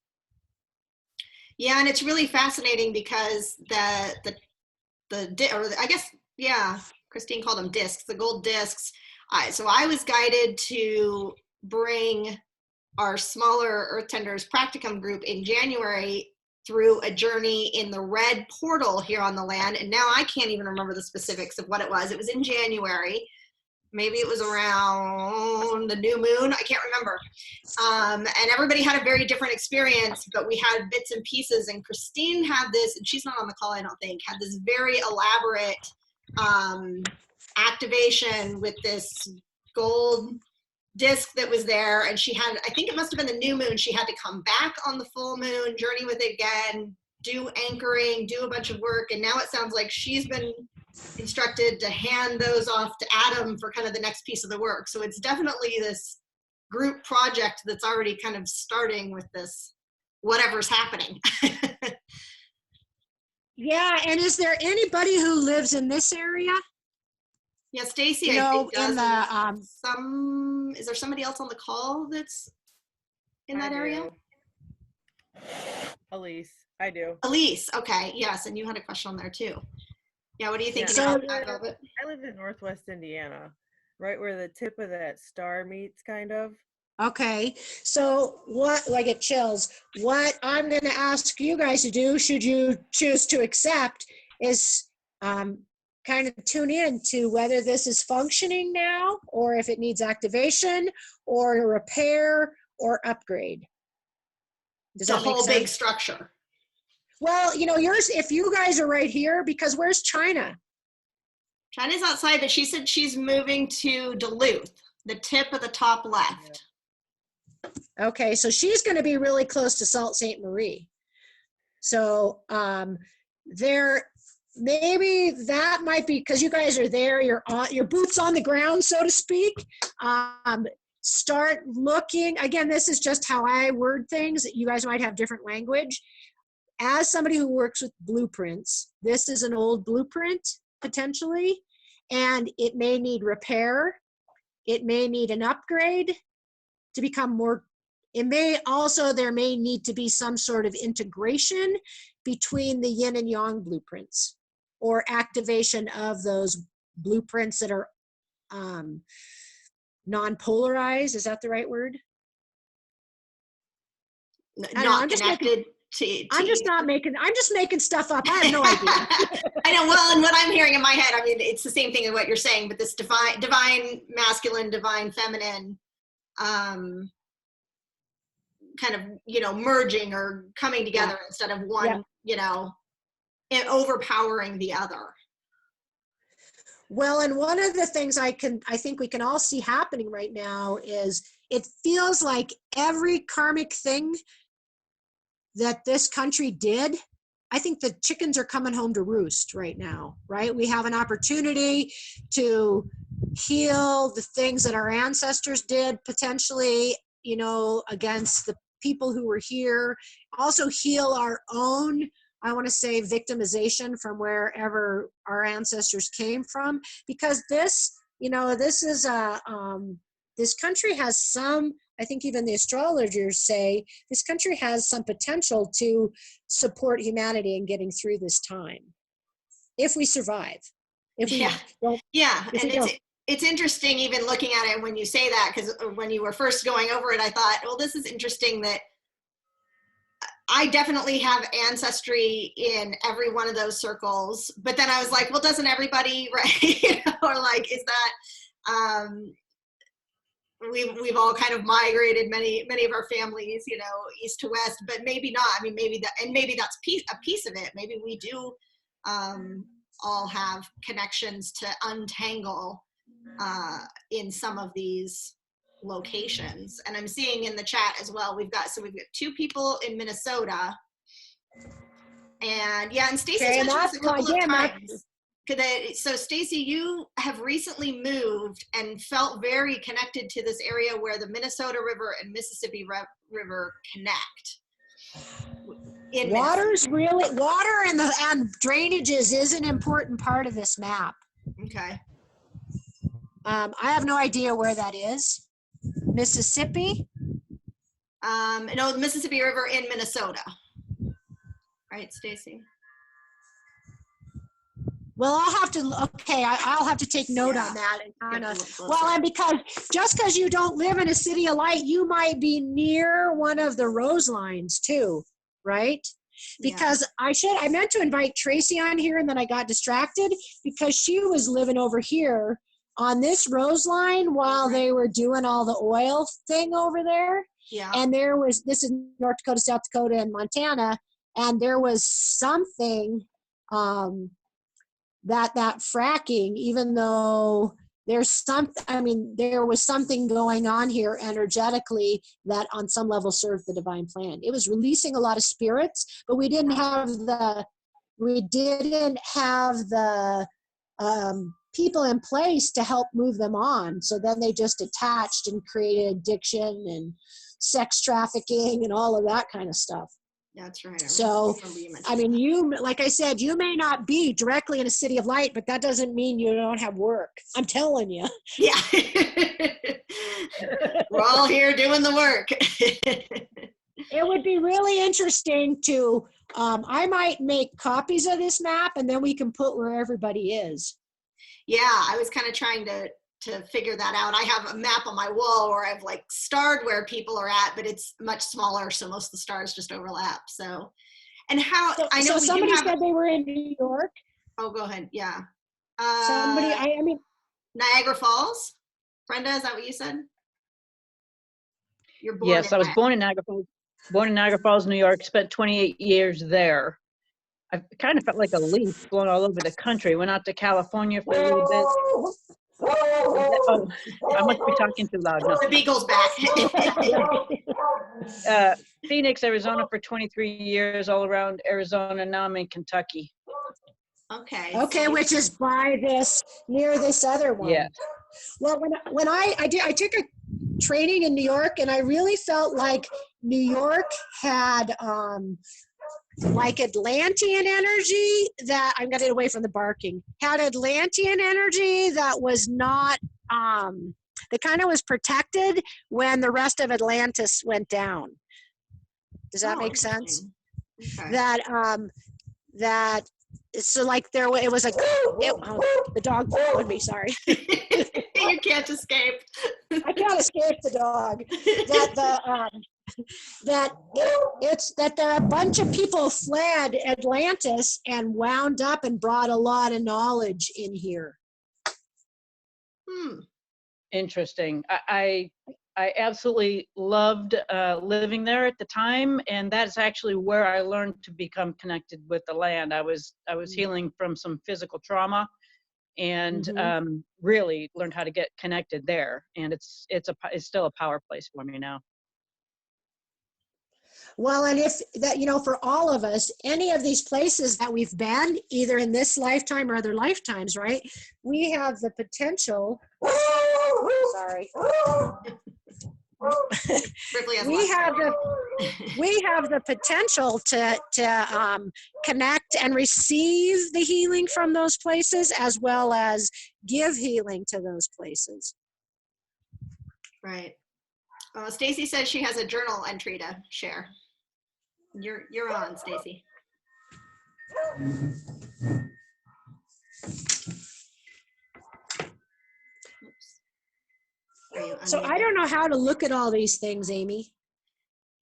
Yeah, and it's really fascinating because Christine called them discs, the gold discs. So I was guided to bring our smaller Earth Tenders practicum group in January through a journey in the red portal here on the land. And now I can't even remember the specifics of what it was. It was in January. Maybe it was around the new moon. I can't remember. And everybody had a very different experience, but we had bits and pieces. And Christine had this, and she's not on the call, I don't think, had this very elaborate activation with this gold disc that was there. And she had, I think it must have been the new moon. She had to come back on the full moon, journey with it again, do anchoring, do a bunch of work. And now it sounds like she's been instructed to hand those off to Adam for kind of the next piece of the work. So it's definitely this group project that's already kind of starting with this, whatever's happening. Yeah, and is there anybody who lives in this area? Yeah, Stacy, I think does. Is there somebody else on the call that's in that area? Elise, I do. Elise, okay, yes, and you had a question on there too. Yeah, what do you think I live in Northwest Indiana, right where the tip of that star meets, kind of. Okay, so I get chills. What I'm going to ask you guys to do, should you choose to accept, is kind of tune in to whether this is functioning now, or if it needs activation, or a repair, or upgrade. Does that make sense? The whole big structure. Well, yours, if you guys are right here, because where's China? China's outside, but she said she's moving to Duluth, the tip of the top left. Okay, so she's going to be really close to Sault Ste. Marie. So maybe that might be, because you guys are there, your boots on the ground, so to speak. Start looking, again, this is just how I word things. You guys might have different language. As somebody who works with blueprints, this is an old blueprint, potentially, and it may need repair. It may need an upgrade to become more. There may need to be some sort of integration between the yin and yang blueprints, or activation of those blueprints that are non-polarized. Is that the right word? Not connected. I'm just making stuff up. I have no idea. I know. Well, and what I'm hearing in my head, I mean, it's the same thing as what you're saying, but this divine masculine, divine feminine, kind of, merging or coming together instead of one, and overpowering the other. Well, and one of the things I think we can all see happening right now is it feels like every karmic thing that this country did, I think the chickens are coming home to roost right now, right? We have an opportunity to heal the things that our ancestors did, potentially, against the people who were here. Also heal our own, I want to say, victimization from wherever our ancestors came from, because this is this country has some, I think even the astrologers say, this country has some potential to support humanity in getting through this time, if we survive. It's interesting even looking at it when you say that, because when you were first going over it, I thought, well, this is interesting that I definitely have ancestry in every one of those circles. But then I was like, well, doesn't everybody, right? Or like, is that, we've all kind of migrated, many of our families, east to west, but maybe not. I mean, maybe that's a piece of it. Maybe we do all have connections to untangle in some of these locations. And I'm seeing in the chat as well, we've got 2 people in Minnesota, and and Stacey's mentioned this a couple of times. So Stacy, you have recently moved and felt very connected to this area where the Minnesota River and Mississippi River connect. Water and drainages is an important part of this map. Okay. I have no idea where that is. Mississippi? No, the Mississippi River in Minnesota. Right, Stacy? Well, I'll have to take note on that. And because you don't live in a city of light, you might be near one of the rose lines too, right? Because I meant to invite Tracy on here and then I got distracted because she was living over here on this rose line while they were doing all the oil thing over there. Yeah. And this is North Dakota, South Dakota, and Montana, and there was something that fracking, even though there was something going on here energetically that on some level served the divine plan. It was releasing a lot of spirits, but we didn't have the people in place to help move them on. So then they just attached and created addiction and sex trafficking and all of that kind of stuff. That's right. So, like I said, you may not be directly in a city of light, but that doesn't mean you don't have work. I'm telling you. Yeah. We're all here doing the work. It would be really interesting to, I might make copies of this map and then we can put where everybody is. Yeah, I was kind of trying to figure that out. I have a map on my wall where I've like starred where people are at, but it's much smaller, so most of the stars just overlap. So, and I know somebody said they were in New York. Oh, go ahead. Yeah. Niagara Falls. Brenda, is that what you said? You're born. Yes, I was born in Niagara Falls. Born in Niagara Falls, New York. Spent 28 years there. I kind of felt like a leaf blowing all over the country. Went out to California for a little bit. Oh, I must be talking too loud. No. The beagle's back. Phoenix, Arizona for 23 years, all around Arizona. Now I'm in Kentucky. Okay. Okay, which is near this other one. Yeah. Well, when I took a training in New York, and I really felt like New York had like Atlantean energy that I'm getting away from the barking. Had Atlantean energy that was not that kind of was protected when the rest of Atlantis went down. Does that make sense? Okay. That so like it was like the dog followed me. Sorry. You can't escape. I can't escape the dog. That a bunch of people fled Atlantis and wound up and brought a lot of knowledge in here. Interesting. I absolutely loved living there at the time, and that's actually where I learned to become connected with the land. I was healing from some physical trauma, and really learned how to get connected there. And it's still a power place for me now. Well, and if that, for all of us, any of these places that we've been, either in this lifetime or other lifetimes, right? We have the potential. Sorry. we have the potential to connect and receive the healing from those places, as well as give healing to those places. Right. Stacy says she has a journal entry to share. You're on, Stacy. So I don't know how to look at all these things, Amy.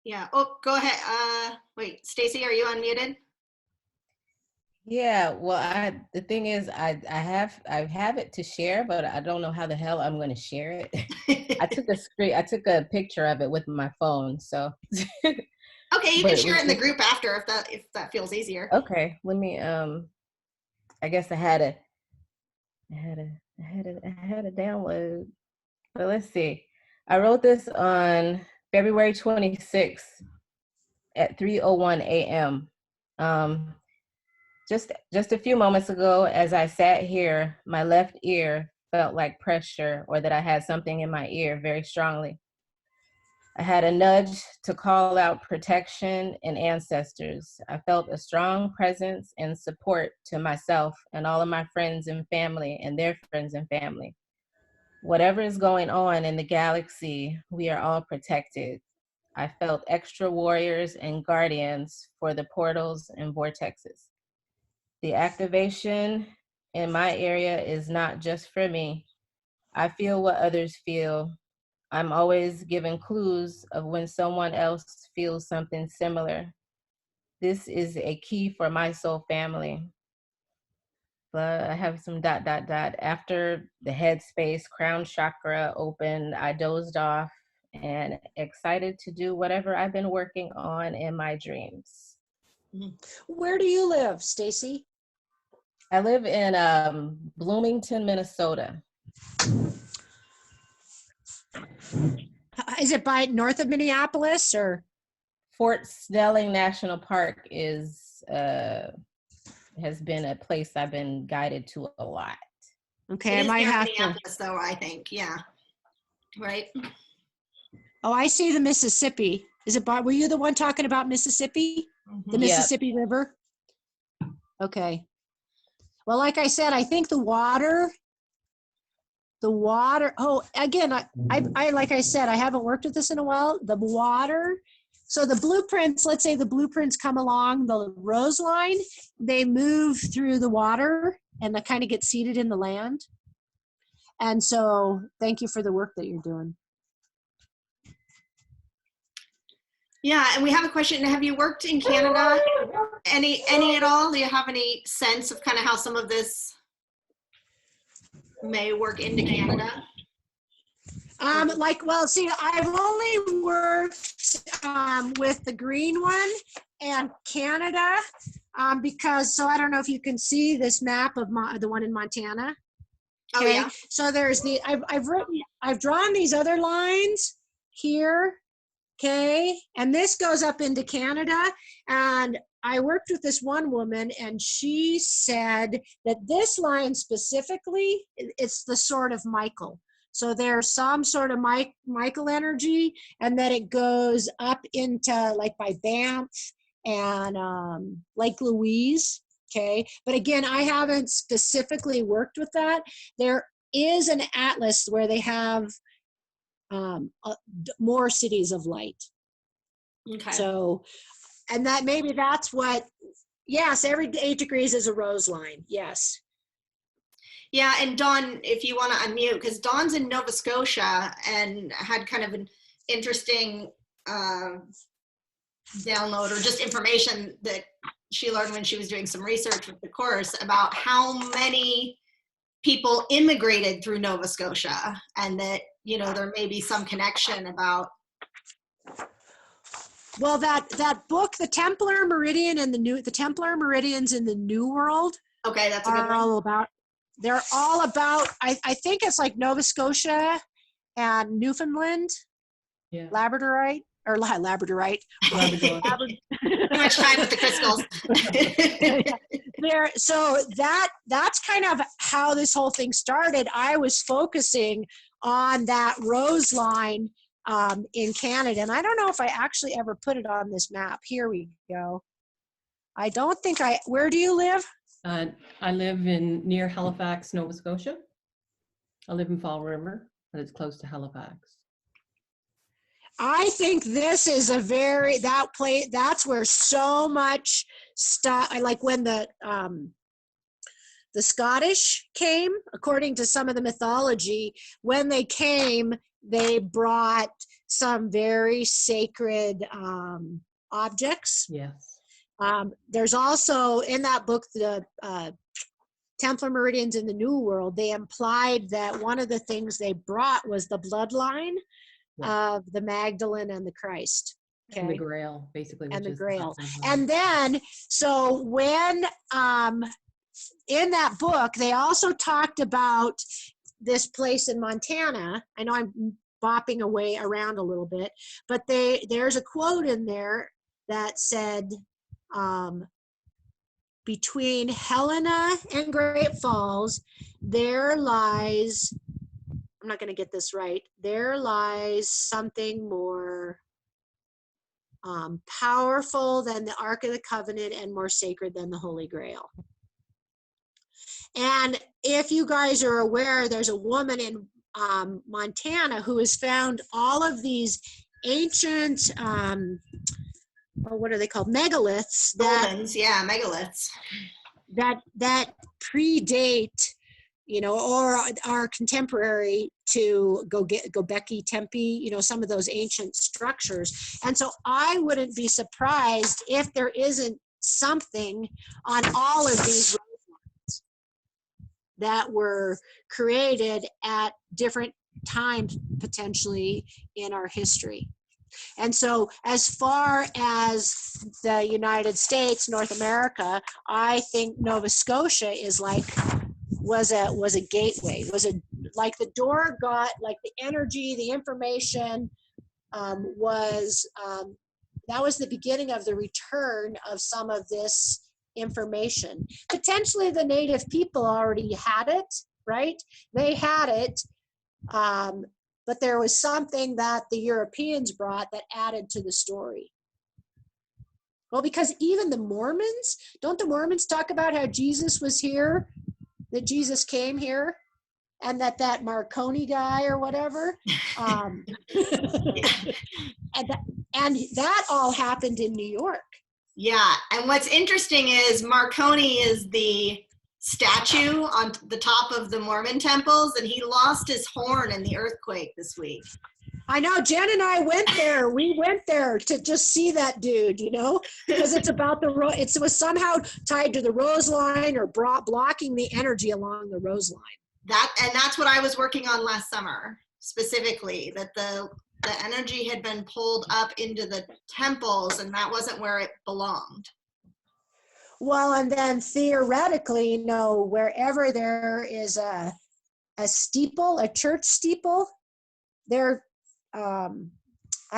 Yeah. Oh, go ahead. Wait, Stacy, are you unmuted? Yeah. Well, the thing is, I have it to share, but I don't know how the hell I'm going to share it. I took a picture of it with my phone, so. Okay, you can share it in the group after if that feels easier. Okay, let me. I guess I had a download. But let's see. I wrote this on February 26th at 3:01 a.m. Just a few moments ago, as I sat here, my left ear felt like pressure, or that I had something in my ear very strongly. I had a nudge to call out protection and ancestors. I felt a strong presence and support to myself and all of my friends and family and their friends and family. Whatever is going on in the galaxy, we are all protected. I felt extra warriors and guardians for the portals and vortexes. The activation in my area is not just for me. I feel what others feel. I'm always given clues of when someone else feels something similar. This is a key for my soul family. But I have some ... After the headspace, crown chakra opened, I dozed off and excited to do whatever I've been working on in my dreams. Where do you live, Stacy? I live in Bloomington, Minnesota. Is it by north of Minneapolis or? Fort Snelling National Park is has been a place I've been guided to a lot. Okay, it I is might near have Minneapolis, though, I think. Yeah. Right. Oh, I see the Mississippi. Is it by, were you the one talking about Mississippi? The Mississippi River? Okay. Well, like I said, I think the water, oh, again, I like I said, I haven't worked with this in a while. The water, so the blueprints, let's say the blueprints come along the rose line, they move through the water and they kind of get seated in the land. And so thank you for the work that you're doing. Yeah, and we have a question. Have you worked in Canada? Any at all? Do you have any sense of kind of how some of this may work into Canada? Well, see, I've only worked with the green one and Canada because, so I don't know if you can see this map of the one in Montana. Okay? Oh yeah. So there's the, I've drawn these other lines here. Okay, and this goes up into Canada, and I worked with this one woman, and she said that this line specifically, it's the sword of Michael. So there's some sort of Michael energy, and that it goes up into like by Banff and Lake Louise. Okay, but again, I haven't specifically worked with that. There is an atlas where they have more cities of light. Okay. So, and that maybe that's what, yes, every 8 degrees is a rose line. Yes. Yeah, and Dawn, if you want to unmute, because Dawn's in Nova Scotia and had kind of an interesting download or just information that she learned when she was doing some research with the course about how many people immigrated through Nova Scotia, and that, you know, there may be some connection about. Well, that book, the Templar Meridian and the Templar Meridians in the New World. Okay, that's a good one. They're all about, I think it's like Nova Scotia and Newfoundland, yeah. Labradorite. Too much time with the crystals. So that's kind of how this whole thing started. I was focusing on that rose line in Canada, and I don't know if I actually ever put it on this map. Here we go. I don't think where do you live? I live near Halifax, Nova Scotia. I live in Fall River, but it's close to Halifax. I think this is that's where so much stuff, like when the Scottish came, according to some of the mythology, when they came, they brought some very sacred objects. Yes. There's also in that book, the Templar Meridians in the New World, they implied that one of the things they brought was the bloodline of the Magdalene and the Christ. Okay? And the Grail, basically. And the Grail. And then, so when, in that book, they also talked about this place in Montana. I know I'm bopping away around a little bit, but there's a quote in there that said, between Helena and Great Falls, there lies, I'm not going to get this right, there lies something more powerful than the Ark of the Covenant and more sacred than the Holy Grail. And if you guys are aware, there's a woman in Montana who has found all of these ancient, what are they called? Megaliths. Yeah, megaliths. That predate, you know, or are contemporary to Göbekli Tepe, you know, some of those ancient structures. And so I wouldn't be surprised if there isn't something on all of these roads that were created at different times potentially in our history. And so as far as the United States, North America, I think Nova Scotia is like, was a gateway, like the door got, like the energy, the information that was the beginning of the return of some of this information. Potentially the native people already had it, right? They had it, but there was something that the Europeans brought that added to the story. Well, because even the Mormons, don't the Mormons talk about how Jesus was here, that Jesus came here, and that Marconi guy or whatever, and that all happened in New York. Yeah, and what's interesting is Marconi is the statue on the top of the Mormon temples, and he lost his horn in the earthquake this week. I know, Jen and I went there. We went there to just see that dude, you know, because it's about it was somehow tied to the rose line or blocking the energy along the rose line. That's what I was working on last summer, specifically, that the energy had been pulled up into the temples, and that wasn't where it belonged. Well, and then theoretically, you know, wherever there is a steeple, a church steeple, they're, I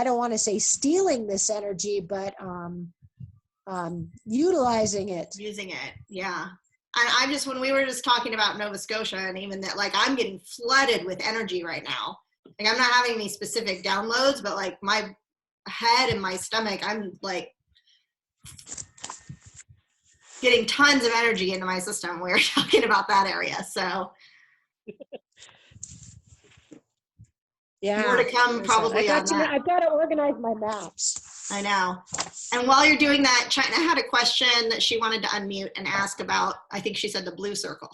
don't want to say stealing this energy, but utilizing it. Using it, yeah. I'm just, when we were just talking about Nova Scotia, and even that, like, I'm getting flooded with energy right now. Like, I'm not having any specific downloads, but like my head and my stomach, I'm like getting tons of energy into my system. We were talking about that area, so. Yeah. More to come probably on that. I've got to organize my maps. I know. And while you're doing that, China had a question that she wanted to unmute and ask about, I think she said the blue circle.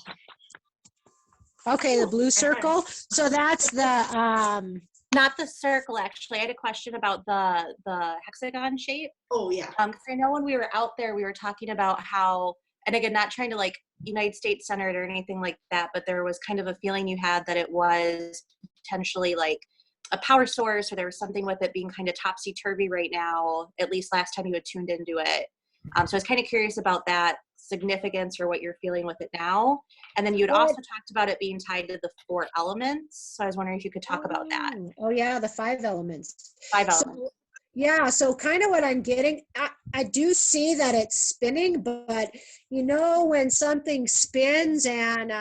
Okay, the blue circle. So that's the, not the circle, actually. I had a question about the hexagon shape. Oh, yeah. Because I know when we were out there, we were talking about how, and again, not trying to like United States centered or anything like that, but there was kind of a feeling you had that it was potentially like a power source, or there was something with it being kind of topsy-turvy right now, at least last time you had tuned into it. So I was kind of curious about that significance or what you're feeling with it now. And then you'd also talked about it being tied to the 4 elements. So I was wondering if you could talk about that. Oh yeah, the 5 elements. 5 elements. So, yeah, so kind of what I'm getting, I do see that it's spinning, but you know when something spins and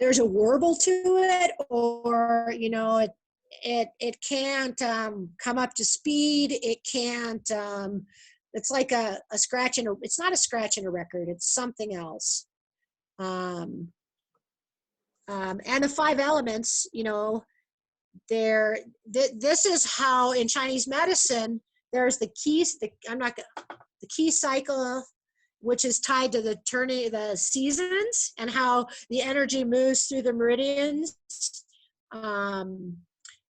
there's a warble to it, or you know it can't come up to speed, it can't, it's like a scratch in a, it's not a scratch in a record, it's something else. And the 5 elements, you know, this is how in Chinese medicine, there's the keys, the key cycle, which is tied to the seasons and how the energy moves through the meridians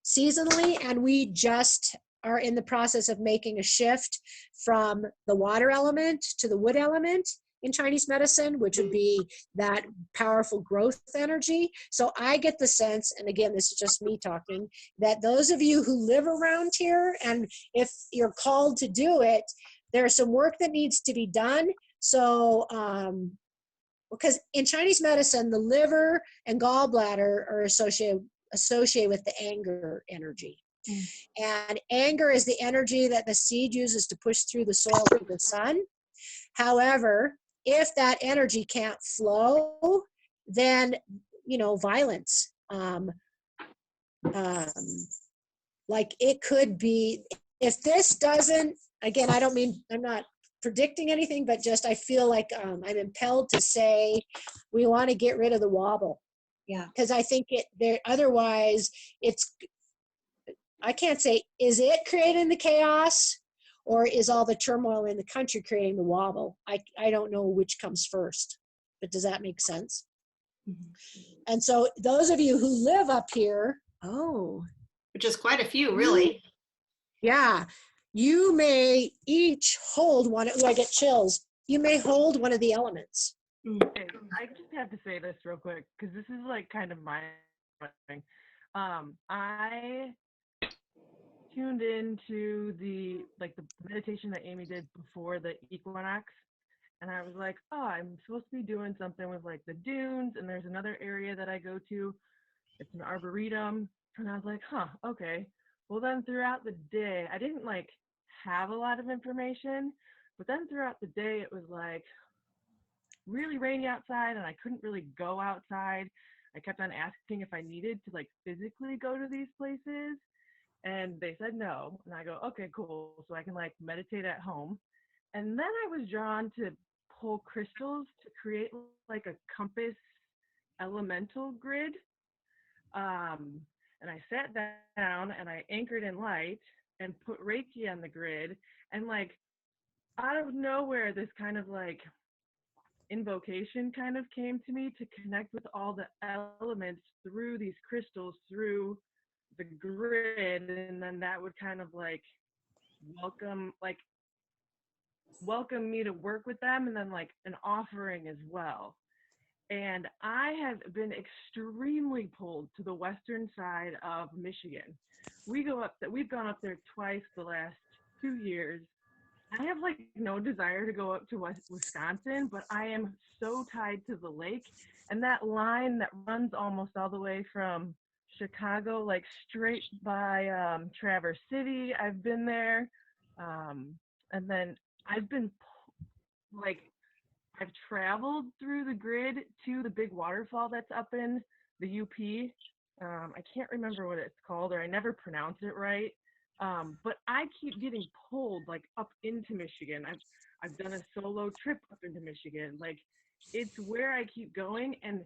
seasonally. And we just are in the process of making a shift from the water element to the wood element in Chinese medicine, which would be that powerful growth energy. So I get the sense, and again, this is just me talking, that those of you who live around here, and if you're called to do it, there's some work that needs to be done. So, because in Chinese medicine, the liver and gallbladder are associated with the anger energy. And anger is the energy that the seed uses to push through the soil to the sun. However, if that energy can't flow, then, violence, like it could be, if this doesn't, again, I'm not predicting anything, but just I feel like I'm impelled to say we want to get rid of the wobble. Yeah. Because I think otherwise I can't say, is it creating the chaos or is all the turmoil in the country creating the wobble? I don't know which comes first, but does that make sense? Mm-hmm. And so those of you who live up here, which is quite a few, really. Yeah, you may each hold one. I get chills. You may hold one of the elements. Okay, I just have to say this real quick because this is like kind of my thing. I tuned into the meditation that Amy did before the equinox, and I was like, oh, I'm supposed to be doing something with like the dunes, and there's another area that I go to. It's an arboretum, and I was like, huh, okay. Well, then throughout the day, I didn't like have a lot of information, but then throughout the day, it was like really rainy outside, and I couldn't really go outside. I kept on asking if I needed to like physically go to these places, and they said no. And I go, okay, cool. So I can like meditate at home. And then I was drawn to pull crystals to create like a compass elemental grid. And I sat down and I anchored in light and put Reiki on the grid, and like out of nowhere, this kind of like invocation kind of came to me to connect with all the elements through these crystals, through the grid, and then that would kind of like welcome me to work with them, and then like an offering as well. And I have been extremely pulled to the western side of Michigan. We've gone up there twice the last 2 years. I have like no desire to go up to Wisconsin, but I am so tied to the lake, and that line that runs almost all the way from Chicago, like straight by Traverse City. I've been there, and then I've been I've traveled through the grid to the big waterfall that's up in the UP. I can't remember what it's called, or I never pronounce it right. But I keep getting pulled like up into Michigan. I've done a solo trip up into Michigan. Like it's where I keep going, and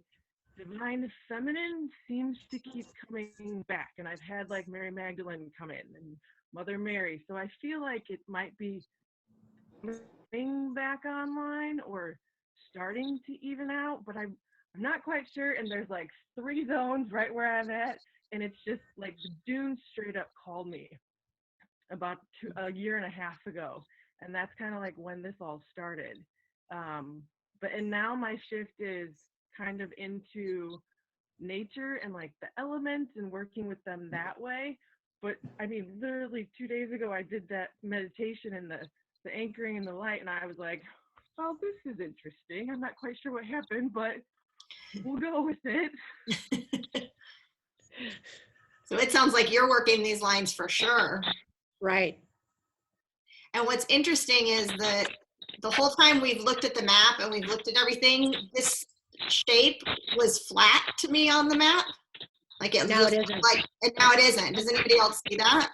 divine feminine seems to keep coming back. And I've had like Mary Magdalene come in and Mother Mary. So I feel like it might be coming back online or starting to even out, but I'm not quite sure. And there's like 3 zones right where I'm at, and it's just like the dunes straight up called me about a year and a half ago, and that's kind of like when this all started. And now my shift is kind of into nature and like the elements and working with them that way. But I mean, literally 2 days ago, I did that meditation and the anchoring in the light, and I was like, oh, this is interesting. I'm not quite sure what happened, but we'll go with it. So it sounds like you're working these lines for sure. Right. And what's interesting is that the whole time we've looked at the map and we've looked at everything, this shape was flat to me on the map. Like it now it isn't. And now it isn't. Does anybody else see that?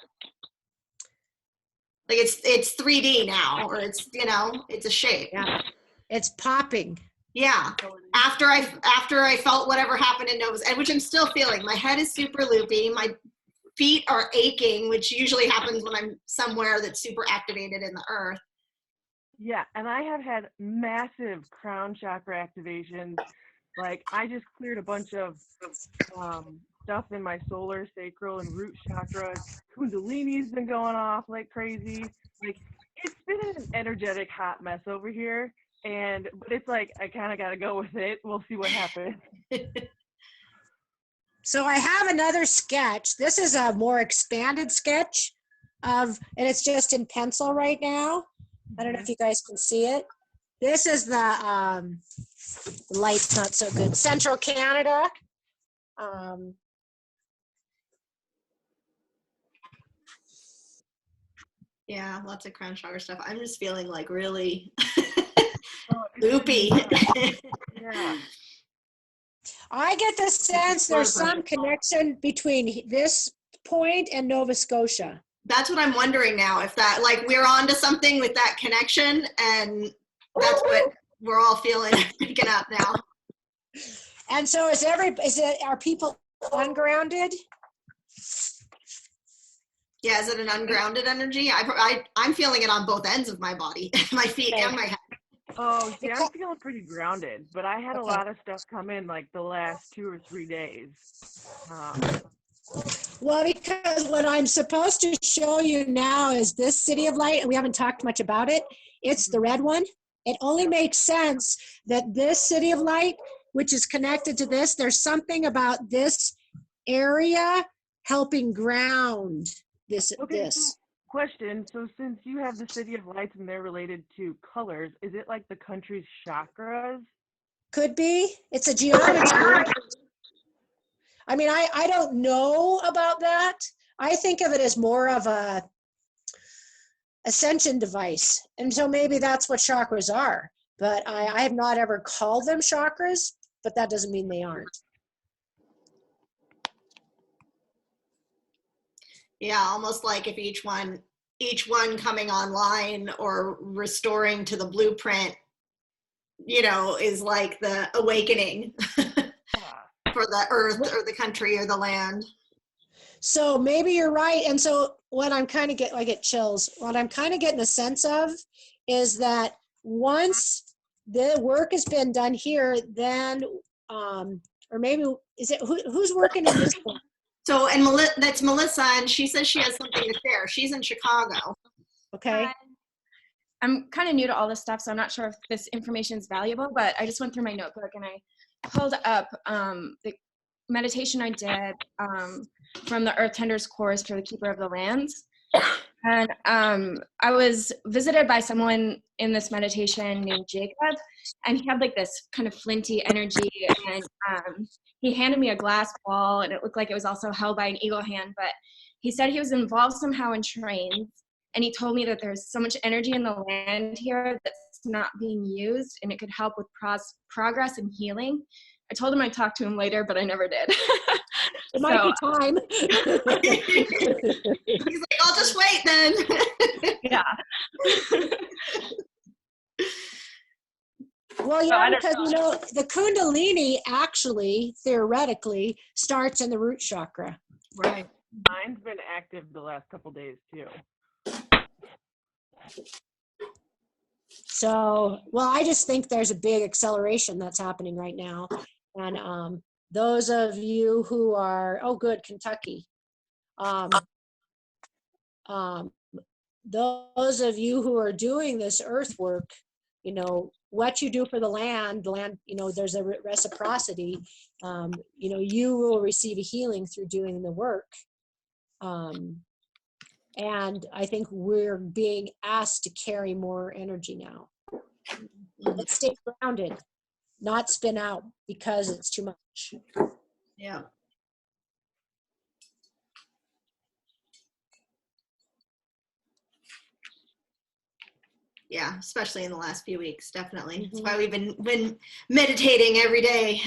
Like it's 3D now, or it's, it's a shape. Yeah. It's popping. Yeah. After I felt whatever happened in Nova, which I'm still feeling. My head is super loopy. My feet are aching, which usually happens when I'm somewhere that's super activated in the earth. Yeah, and I have had massive crown chakra activations. Like I just cleared a bunch of stuff in my solar, sacral, and root chakras. Kundalini's been going off like crazy. Like it's been an energetic hot mess over here, but it's like I kind of got to go with it. We'll see what happens. So I have another sketch. This is a more expanded sketch and it's just in pencil right now. I don't know if you guys can see it. This is the light's not so good. Central Canada. Yeah, lots of crown chakra stuff. I'm just feeling like really Loopy. Yeah. I get the sense there's some connection between this point and Nova Scotia. That's what I'm wondering now, if that, like, we're onto something with that connection, and that's what we're all feeling, picking up now. And so are people ungrounded? Yeah, is it an ungrounded energy? I'm feeling it on both ends of my body, my feet and my head. Oh, see, I'm feeling pretty grounded, but I had a lot of stuff come in like the last 2 or 3 days. Well, because what I'm supposed to show you now is this City of Light, and we haven't talked much about it. It's the red one. It only makes sense that this City of Light, which is connected to this, there's something about this area helping ground this. Okay, so question. So since you have the City of Lights and they're related to colors, is it like the country's chakras? Could be. It's a geometry. I mean, I don't know about that. I think of it as more of a ascension device. And so maybe that's what chakras are. But I have not ever called them chakras, but that doesn't mean they aren't. Yeah, almost like if each one coming online or restoring to the blueprint, you know, is like the awakening for the earth or the country or the land. So maybe you're right. And so what I'm kind of getting, I get chills. What I'm kind of getting a sense of is that once the work has been done here, then, or maybe, is it, who's working in this one? So, and that's Melissa, and she says she has something to share. She's in Chicago. Okay. I'm kind of new to all this stuff, so I'm not sure if this information is valuable, but I just went through my notebook and I pulled up the meditation I did from the Earth Tender's course for the Keeper of the Lands. And I was visited by someone in this meditation named Jacob, and he had like this kind of flinty energy, and he handed me a glass ball, and it looked like it was also held by an eagle hand, but he said he was involved somehow in trains, and he told me that there's so much energy in the land here that's not being used, and it could help with progress and healing. I told him I'd talk to him later, but I never did. It might be time. He's like, I'll just wait then. Yeah. Well, yeah, because, you know, the Kundalini actually, theoretically, starts in the root chakra. Right. Mine's been active the last couple days too. So, well, I just think there's a big acceleration that's happening right now. And those of you who are, oh, good, Kentucky. Those of you who are doing this earth work, you know, what you do for the land, you know, there's a reciprocity. You know, you will receive a healing through doing the work. And I think we're being asked to carry more energy now. Let's stay grounded, not spin out because it's too much. Yeah. Yeah, especially in the last few weeks, definitely. That's why we've been meditating every day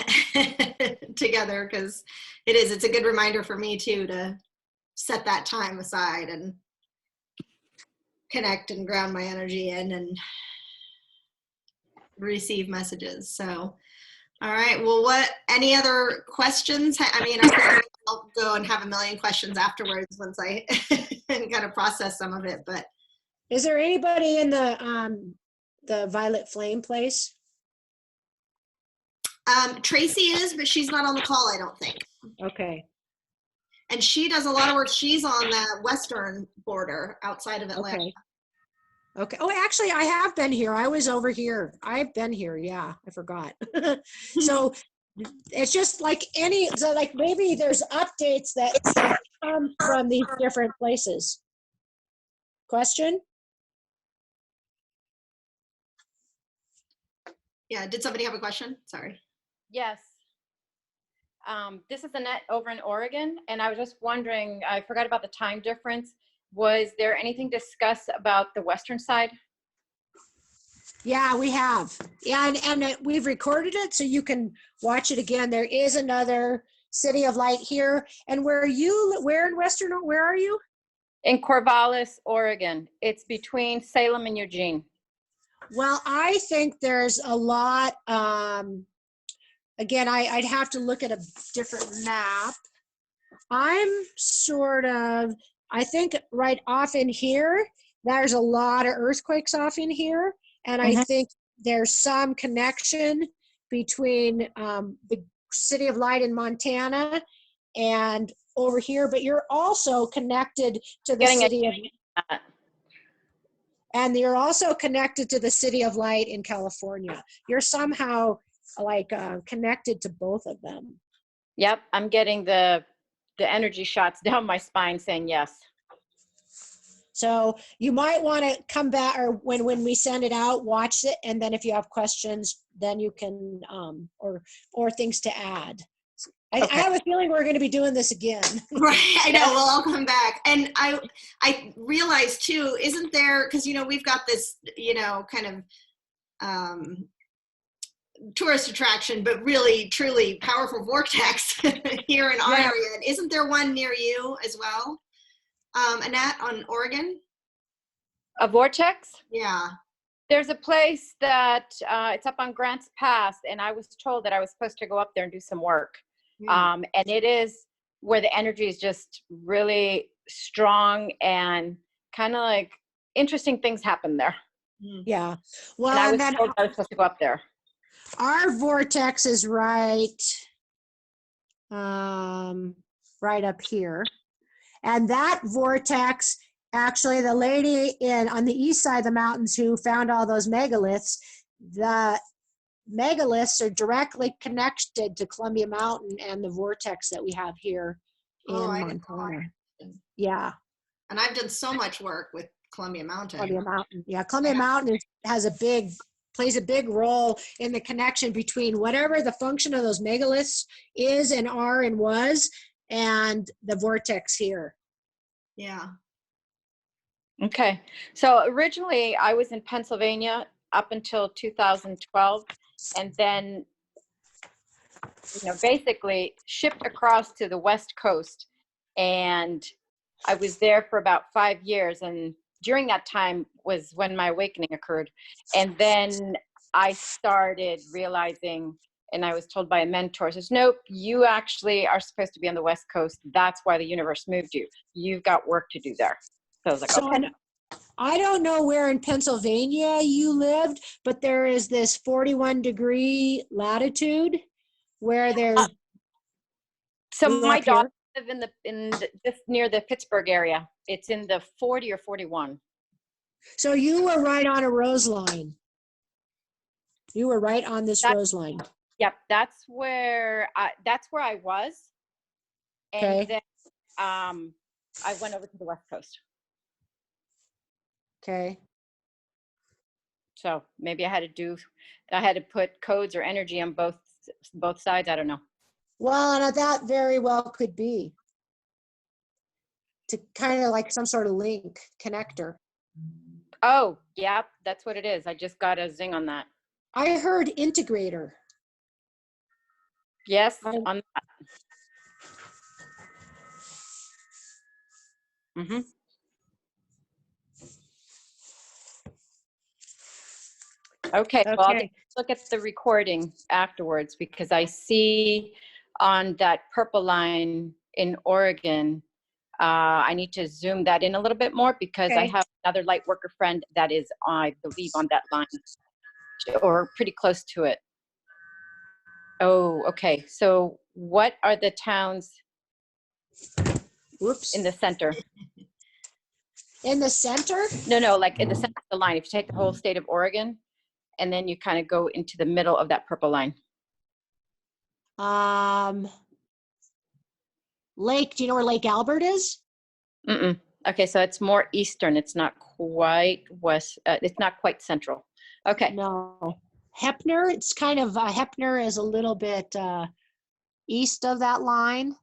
together, because it's a good reminder for me too to set that time aside and connect and ground my energy in and receive messages. So, all right. Well, any other questions? I mean, I'll go and have a million questions afterwards once I kind of process some of it, but. Is there anybody in the Violet Flame place? Tracy is, but she's not on the call, I don't think. Okay. And she does a lot of work. She's on the western border outside of Atlanta. Okay. Oh, actually, I have been here. I was over here. I've been here. Yeah, I forgot. So it's just like like maybe there's updates that come from these different places. Question? Yeah, did somebody have a question? Sorry. Yes. This is Annette over in Oregon, and I was just wondering, I forgot about the time difference. Was there anything discussed about the western side? Yeah, we have. Yeah, and we've recorded it so you can watch it again. There is another City of Light here. And where in Western, where are you? In Corvallis, Oregon. It's between Salem and Eugene. Well, I think there's a lot, again, I'd have to look at a different map. I'm sort of, I think right off in here, there's a lot of earthquakes off in here. And I think there's some connection between the City of Light in Montana and over here, but you're also connected to the City of Light. And you're also connected to the City of Light in California. You're somehow like connected to both of them. Yep, I'm getting the energy shots down my spine saying yes. So you might want to come back, or when we send it out, watch it, and then if you have questions, then you can or things to add. I have a feeling we're going to be doing this again. Right, I know. Well, I'll come back. And I realized too, isn't there, because we've got this kind of tourist attraction, but really truly powerful vortex here in our area. Isn't there one near you as well, Annette, on Oregon? A vortex? Yeah. There's a place that it's up on Grants Pass, and I was told that I was supposed to go up there and do some work. And it is where the energy is just really strong and kind of like interesting things happen there. Yeah. Well, and I was told I was supposed to go up there. Our vortex is right up here. And that vortex, actually, the lady on the east side of the mountains who found all those megaliths, the megaliths are directly connected to Columbia Mountain and the vortex that we have here in Montana. Yeah. And I've done so much work with Columbia Mountain. Columbia Mountain. Yeah, Columbia Mountain plays a big role in the connection between whatever the function of those megaliths is and are and was, and the vortex here. Yeah. Okay. So originally I was in Pennsylvania up until 2012, and then basically shipped across to the West Coast, and I was there for about 5 years, and during that time was when my awakening occurred. And then I started realizing, and I was told by a mentor, says, nope, you actually are supposed to be on the West Coast. That's why the universe moved you. You've got work to do there. So I was like, okay. I don't know where in Pennsylvania you lived, but there is this 41-degree latitude where there's. So my daughter live in just near the Pittsburgh area. It's in the 40 or 41. So you were right on a rose line. You were right on this rose line. Yep, that's where I was, and then I went over to the West Coast. Okay. So maybe I had to put codes or energy on both sides. I don't know. Well, and that very well could be to kind of like some sort of link connector. Oh, yeah, that's what it is. I just got a zing on that. I heard integrator. Yes, on that. Mm-hmm. Okay, well, I'll look at the recording afterwards, because I see on that purple line in Oregon, I need to zoom that in a little bit more, because I have another light worker friend that is, I believe, on that line or pretty close to it. Oh, okay. So what are the towns in the center? In the center? No, like in the center of the line. If you take the whole state of Oregon, and then you kind of go into the middle of that purple line. Lake, do you know where Lake Albert is? Mm-mm. Okay, so it's more eastern. It's not quite west. It's not quite central. Okay. No. Heppner, it's kind of, Heppner is a little bit east of that line.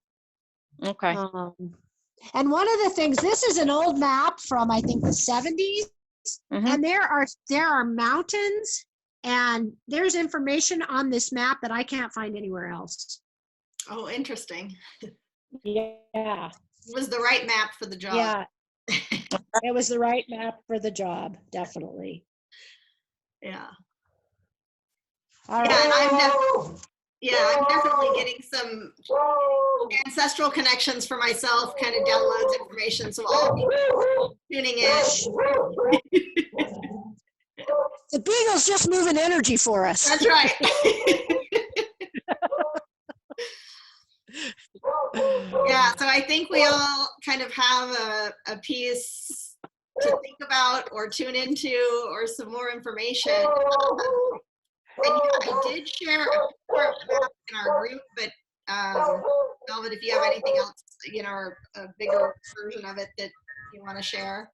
Okay. And one of the things, this is an old map from, I think, the 70s. and there are mountains, and there's information on this map that I can't find anywhere else. Oh, interesting. Yeah. It was the right map for the job. Yeah. It was the right map for the job, definitely. Yeah. All right. I'm definitely getting some ancestral connections for myself, kind of downloads information. So I'll be tuning in. The beagle's just moving energy for us. That's right. Yeah, so I think we all kind of have a piece to think about or tune into or some more information. And yeah, I did share a map in our group, but Velvet, if you have anything else, or a bigger version of it that you want to share.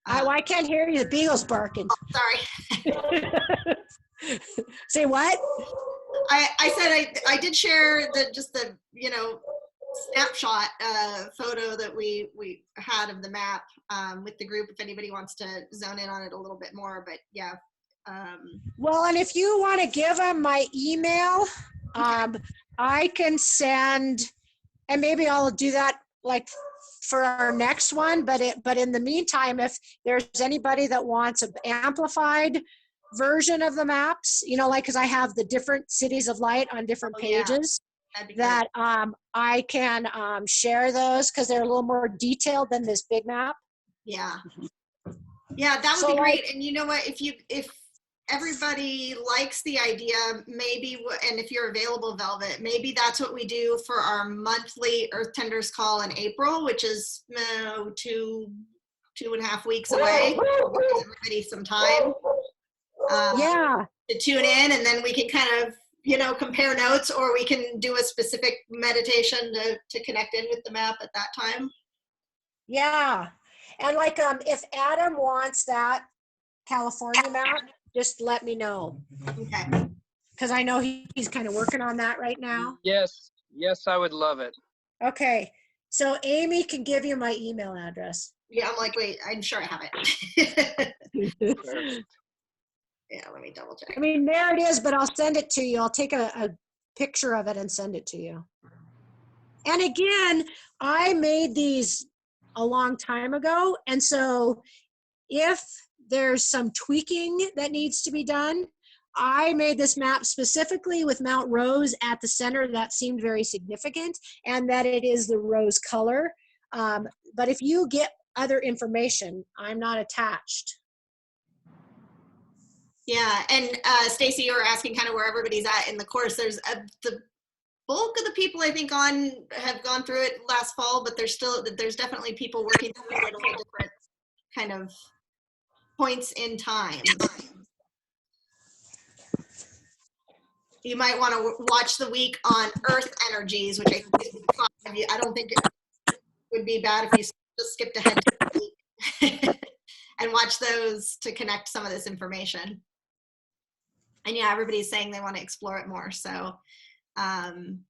I can't hear you. The beagle's barking. Oh, sorry. Say what? I said I did share the snapshot photo that we had of the map with the group if anybody wants to zone in on it a little bit more, but yeah. Well, and if you want to give them my email, I can send, and maybe I'll do that like for our next one, but in the meantime, if there's anybody that wants an amplified version of the maps, because I have the different cities of light on different pages, that I can share those because they're a little more detailed than this big map. Yeah, that would be great. And you know what, if everybody likes the idea, maybe, and if you're available, Velvet, maybe that's what we do for our monthly Earth Tenders call in April, which is 2.5 weeks away. Give everybody some time to tune in, and then we can kind of compare notes, or we can do a specific meditation to connect in with the map at that time. Yeah, and like if Adam wants that California map, just let me know. Okay. Because I know he's kind of working on that right now. Yes, I would love it. Okay, so Amy can give you my email address. Yeah, I'm like, wait, I'm sure I have it. Yeah, let me double check. I mean, there it is, but I'll send it to you. I'll take a picture of it and send it to you. And again, I made these a long time ago, and so if there's some tweaking that needs to be done, I made this map specifically with Mount Rose at the center. That seemed very significant, and that it is the rose color. But if you get other information, I'm not attached. Yeah, and Stacy, you were asking kind of where everybody's at in the course. There's the bulk of the people I think have gone through it last fall, but there's definitely people working through it at all different kind of points in time. You might want to watch the week on Earth energies, which I don't think it would be bad if you just skipped ahead to the week and watch those to connect some of this information. And yeah, everybody's saying they want to explore it more. So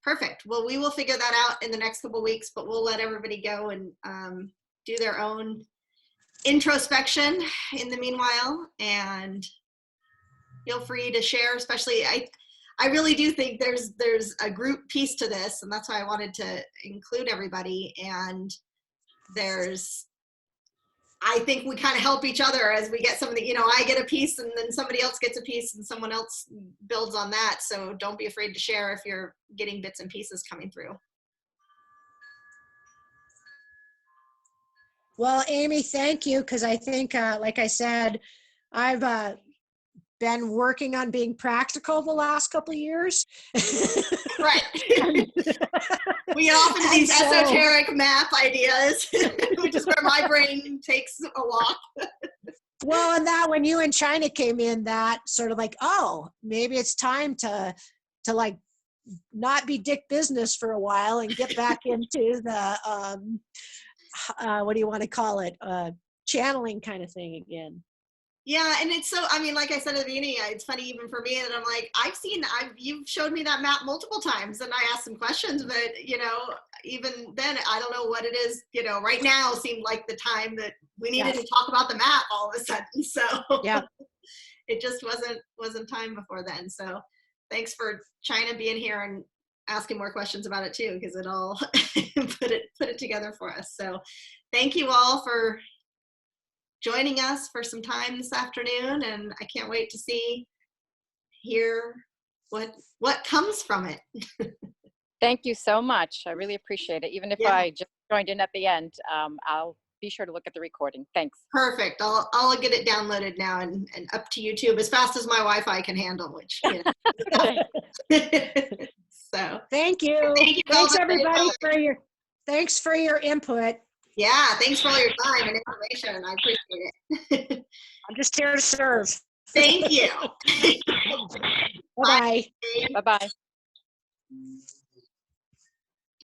perfect. Well, we will figure that out in the next couple of weeks, but we'll let everybody go and do their own introspection in the meanwhile, and feel free to share. Especially, I really do think there's a group piece to this, and that's why I wanted to include everybody. And I think we kind of help each other as we get some of the, I get a piece and then somebody else gets a piece and someone else builds on that. So don't be afraid to share if you're getting bits and pieces coming through. Well, Amy, thank you. Because I think, like I said, I've been working on being practical the last couple of years. Right. We get off into these esoteric map ideas, which is where my brain takes a walk. Well, and that when you and China came in, that sort of like, oh, maybe it's time to like not be dick business for a while and get back into the what do you want to call it, channeling kind of thing again. Yeah, and it's so, I mean, like I said at the beginning, it's funny even for me that I'm like, you've showed me that map multiple times and I asked some questions, but even then, I don't know what it is, right now seemed like the time that we needed to talk about the map all of a sudden. So Yeah. it just wasn't time before then. So thanks for China being here and asking more questions about it too, because it all put it together for us. So thank you all for joining us for some time this afternoon, and I can't wait to hear what comes from it. Thank you so much. I really appreciate it. Even if I just joined in at the end, I'll be sure to look at the recording. Thanks. Perfect. I'll get it downloaded now and up to YouTube as fast as my Wi-Fi can handle, which, so. Thank you. Thanks everybody thanks for your input. Yeah, thanks for all your time and information. I appreciate it. I'm just here to serve. Thank you. Bye-bye. Bye-bye.